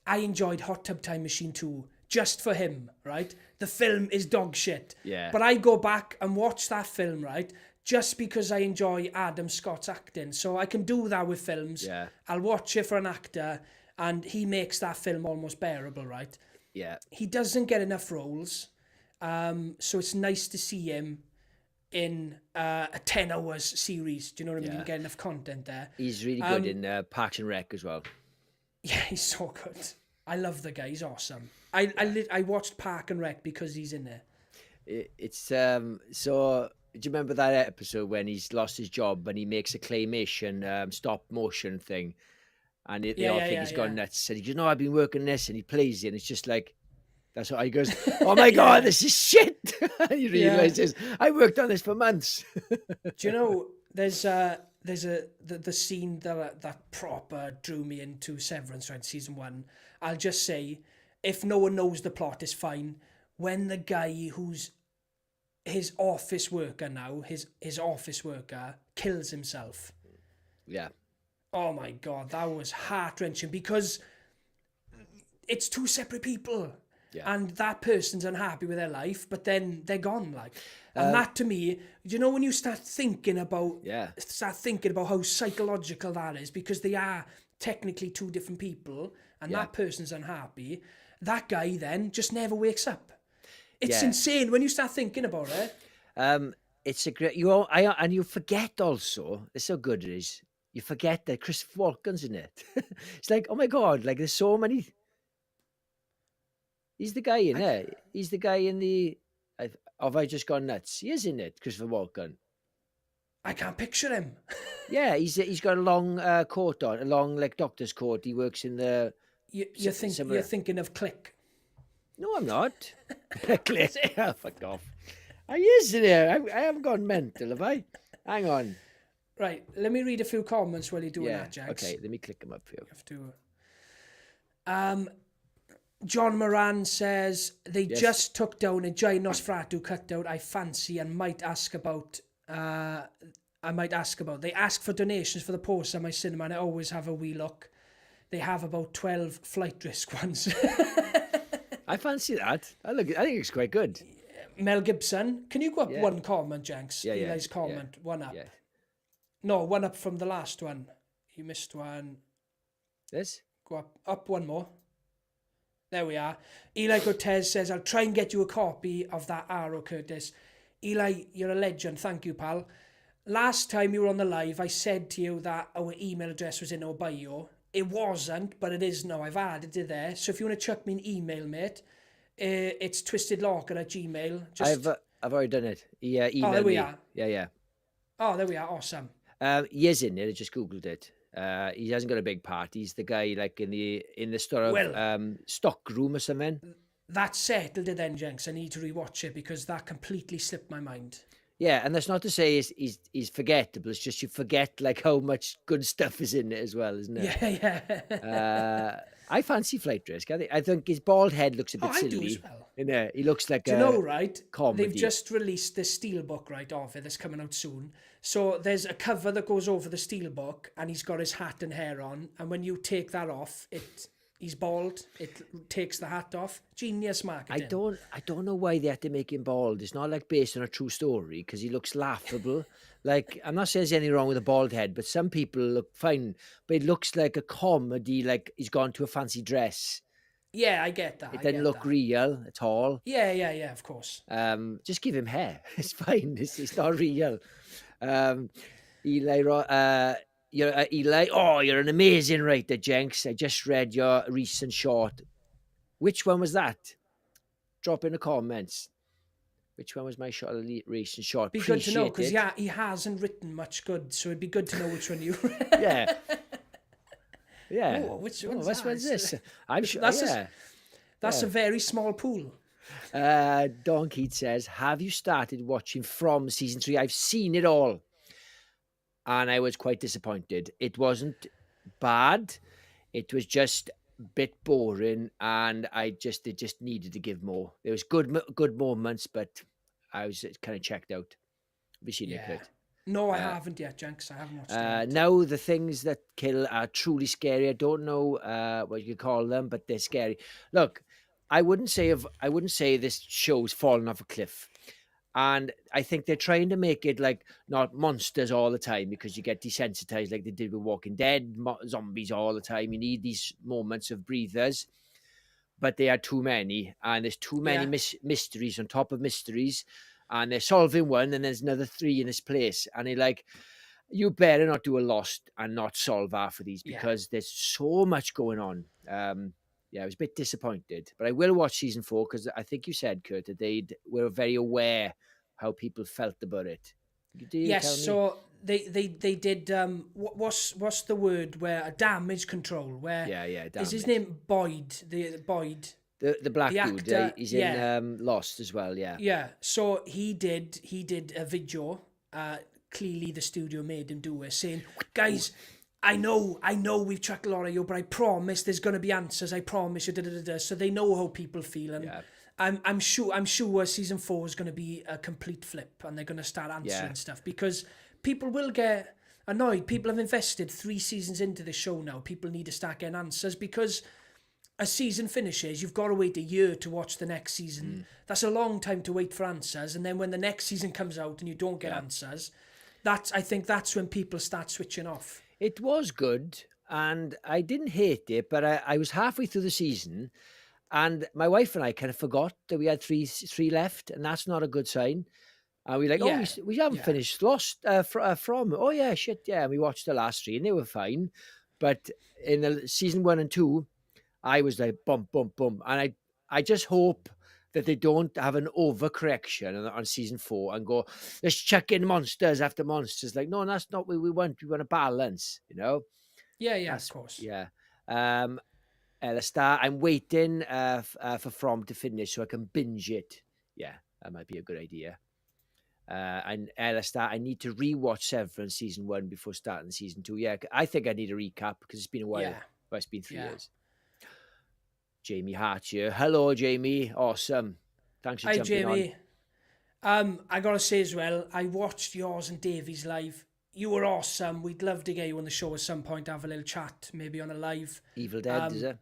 I enjoyed Hot Tub Time Machine 2 just for him, right? The film is dog shit. Yeah. But I go back and watch that film, right? Just because I enjoy Adam Scott's acting. So I can do that with films. Yeah. I'll watch it for an actor and he makes that film almost bearable, right? Yeah. He doesn't get enough roles. So it's nice to see him in a 10 hours series. Do you know what I mean? Get enough content there. He's really good in Parks and Rec as well. Yeah, he's so good. I love the guy. He's awesome. I watched Park and Rec because he's in there. It's so. Do you remember that episode when he's lost his job and he makes a claymation stop motion thing, and they all think he's gone nuts? And he goes, "No, I've been working this," and he plays it, and it's just like. That's what he goes, oh my God, this is shit. He realizes I worked on this for months. Do you know, there's the scene that proper drew me into Severance, right, season 1. I'll just say, if no one knows the plot, it's fine. When the guy who's his office worker now, his office worker, kills himself. Yeah. Oh my God, that was heart-wrenching because it's two separate people. Yeah. And that person's unhappy with their life, but then they're gone, like. And that to me, you know, when you start thinking about how psychological that is, because they are technically two different people, and that person's unhappy, that guy then just never wakes up. It's insane when you start thinking about it. It's a great, and you forget also, it's so good it is, you forget that Christopher Walken's in it. It's like, oh my God, like there's so many. He's the guy in there. He's the guy in the. Have I just gone nuts? He is in it, Christopher Walken. I can't picture him. Yeah, he's got a long coat on, a long like doctor's coat. He works in the. You're thinking of Click. No, I'm not. Click. Oh, fuck off. He is in there. I haven't gone mental, have I? Hang on. Right, let me read a few comments while you're doing that, Jax. Okay, let me click them up for you. You have to. John Moran says they just took down a giant Nosferatu cutout I fancy and might ask about. They ask for donations for the post on my cinema, and I always have a wee look. They have about 12 flight risk ones. I fancy that. I think it's quite good. Mel Gibson, can you go up one comment, Jenks? Yeah, Eli's comment, one up. Yeah. No, one up from the last one. You missed one. This? Go up one more. There we are. Eli Cortez says, I'll try and get you a copy of that Arrow, Curtis. Eli, you're a legend. Thank you, pal. Last time you were on the live, I said to you that our email address was in our bio. It wasn't, but it is now. I've added it there. So if you want to chuck me an email, mate, it's twistedlocker@gmail. I've already done it. Yeah, email there we me. are. Yeah. Oh, there we are. Awesome. He is in it. I just Googled it. He hasn't got a big part. He's the guy like in the sort of stock room or something. That settled it then, Jenks. I need to rewatch it because that completely slipped my mind. Yeah, and that's not to say he's forgettable. It's just you forget like how much good stuff is in it as well, isn't it? Yeah. I fancy Flight Risk. I think his bald head looks a bit silly. I do as well. He looks like comedy. They've just released the steelbook, right, of it that's coming out soon. So there's a cover that goes over the steelbook, and he's got his hat and hair on. And when you take that off, he's bald. It takes the hat off. Genius marketing. I don't know why they had to make him bald. It's not like based on a true story because he looks laughable. Like, I'm not saying there's anything wrong with a bald head, but some people look fine. But it looks like a comedy, like he's gone to a fancy dress. Yeah, I get that. It doesn't look real at all. Yeah, of course. Just give him hair. It's fine. It's not real. Eli, Eli. Oh, you're an amazing writer, Jenks. I just read your recent short. Which one was that? Drop in the comments. Which one was my recent short? Be good to know because he hasn't written much good, so it'd be good to know which one you read. Yeah. Oh, which one's this? I'm sure. That's a very small pool. Don Keith says, have you started watching From season 3? I've seen it all. And I was quite disappointed. It wasn't bad. It was just a bit boring. And it just needed to give more. There was good moments, but I was kind of checked out. Have you seen it, Kurt? No, I haven't yet, Jenks. I haven't watched it. Now the things that kill are truly scary. I don't know what you call them, but they're scary. Look, I wouldn't say this show's fallen off a cliff. And I think they're trying to make it like not monsters all the time because you get desensitized like they did with Walking Dead, zombies all the time. You need these moments of breathers, but they are too many. And there's too many mysteries on top of mysteries. And they're solving one and there's another 3 in this place. And you better not do a Lost and not solve half of these Yeah. because there's so much going on. Yeah, I was a bit disappointed, but I will watch season 4 because I think you said, Kurt, that they were very aware how people felt about it. Did you Yes, tell me? so they did what's the word where a damage control where Yeah, is his damage. name Boyd Boyd The black the dude, actor, he's yeah. in Lost as well, yeah. Yeah, so he did a video. Clearly, the studio made him do it, saying, "Guys, I know we've chucked a lot of you, but I promise there's going to be answers. I promise you." Da, da, da, da. So they know how people feel, and Yeah. I'm sure season 4 is going to be a complete flip, and they're going to start answering stuff because people will get annoyed. People have invested 3 seasons into the show now. People need to start getting answers because a season finishes, you've got to wait a year to watch the next season. That's a long time to wait for answers. And then when the next season comes out and you don't get answers, I think that's when people start switching off. It was good, and I didn't hate it, but I was halfway through the season, and my wife and I kind of forgot that we had three left, and that's not a good sign. And we're like, Yeah, we haven't finished Lost from. Oh, yeah, shit, yeah. And we watched the last 3, and they were fine. But in the season 1 and 2, I was like, bump, bump, bump. And I just hope that they don't have an overcorrection on season 4 and go, let's chuck in monsters after monsters. Like, no, that's not what we want. We want a balance, you know? Yeah, of course. Yeah. Ella Star, I'm waiting for From to finish so I can binge it. Yeah, that might be a good idea. And Ella Star, I need to rewatch Severance season 1 before starting season 2. Yeah, I think I need a recap because it's been a while. Yeah. Well, it's been 3 years. Jamie Hart here. Hello, Jamie. Awesome. Thanks for jumping Jamie. on. I gotta say as well, I watched yours and Davies live. You were awesome. We'd love to get you on the show at some point, have a little chat, maybe on a live. Evil Dead, is it?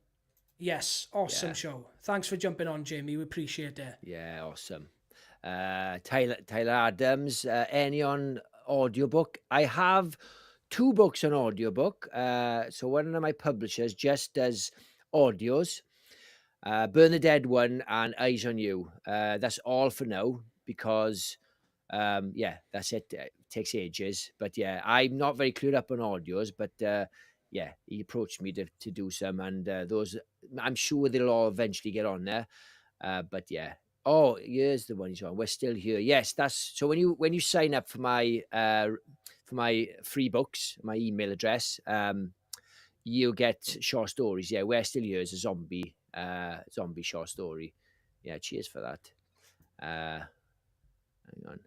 Yes, awesome show. Thanks for jumping on, Jamie. We appreciate it. Yeah, awesome. Tyler Adams, any on audiobook? I have 2 books on audiobook. So one of my publishers just does audios. Burn the Dead one and Eyes on You. That's all for now because, that's it. It takes ages. But yeah, I'm not very clued up on audios, but he approached me to do some, and those, I'm sure they'll all eventually get on there. But yeah. Oh, here's the one he's on. We're still here. Yes, that's so. When you sign up for my free books, my email address, you'll get short stories. Yeah, We're Still Here is a zombie short story. Yeah, cheers for that. Hang on.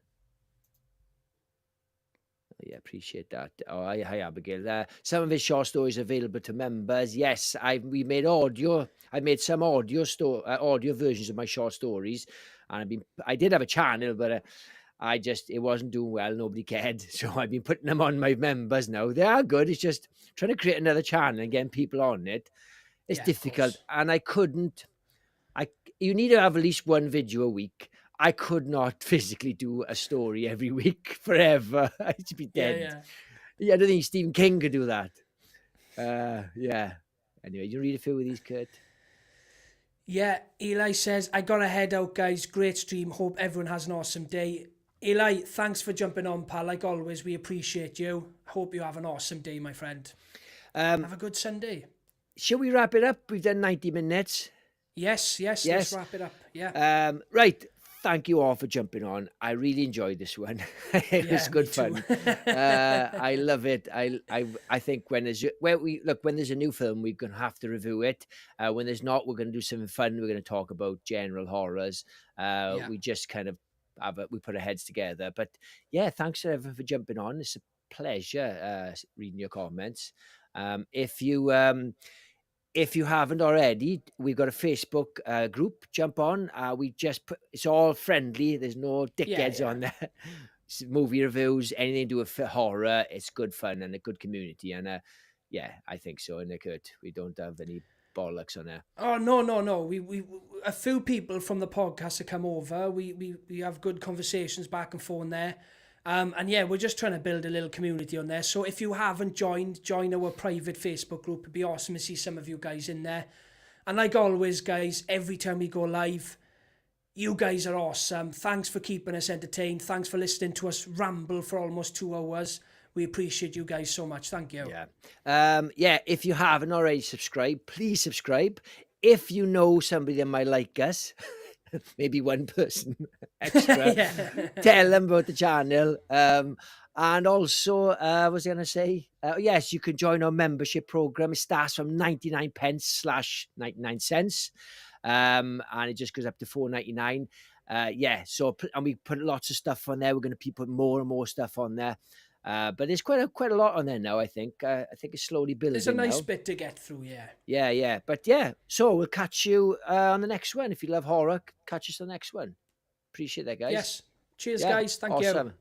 Yeah, appreciate that. Oh, hi Abigail. Some of his short stories are available to members. Yes, we made audio. I made some audio versions of my short stories, and I did have a channel, but it wasn't doing well. Nobody cared, so I've been putting them on my members now. They are good. It's just trying to create another channel and getting people on it. It's difficult, and I couldn't. You need to have at least 1 video a week. I could not physically do a story every week forever. I'd be dead. Yeah, I don't think Stephen King could do that. Yeah. Anyway, you read a few of these, Kurt? Yeah, Eli says, I got to head out, guys. Great stream. Hope everyone has an awesome day. Eli, thanks for jumping on, pal. Like always, we appreciate you. Hope you have an awesome day, my friend. Have a good Sunday. Shall we wrap it up? We've done 90 minutes. Yes. Let's wrap it up. Yeah. Right. Thank you all for jumping on. I really enjoyed this one. It was good fun. I love it. I think when there's a new film, we're going to have to review it. When there's not, we're going to do something fun. We're going to talk about general horrors. We just kind of we put our heads together. But yeah, thanks to everyone for jumping on. It's a pleasure reading your comments. If you haven't already, we've got a Facebook group. Jump on. We just it's all friendly. There's no dickheads on there. It's movie reviews, anything to do with horror. It's good fun and a good community. And I think so. And Kurt, we don't have any bollocks on there. Oh no. We a few people from the podcast have come over. We have good conversations back and forth there. And yeah, we're just trying to build a little community on there. So if you haven't join our private Facebook group. It'd be awesome to see some of you guys in there. And like always, guys, every time we go live, you guys are awesome. Thanks for keeping us entertained. Thanks for listening to us ramble for almost 2 hours. We appreciate you guys so much. Thank you. Yeah. If you haven't already subscribed, please subscribe. If you know somebody that might like us, maybe one person extra, tell them about the channel. And also, what was I going to say? Yes, you can join our membership program. It starts from 99 pence / 99 cents. And it just goes up to $4.99. And we put lots of stuff on there. We're going to put more and more stuff on there. But there's quite a lot on there now, I think. I think it's slowly building. There's a nice now. bit to get through, Yeah. But yeah, so we'll catch you on the next one. If you love horror, catch us on the next one. Appreciate that, guys. Yes. Cheers, guys. Thank you. Awesome.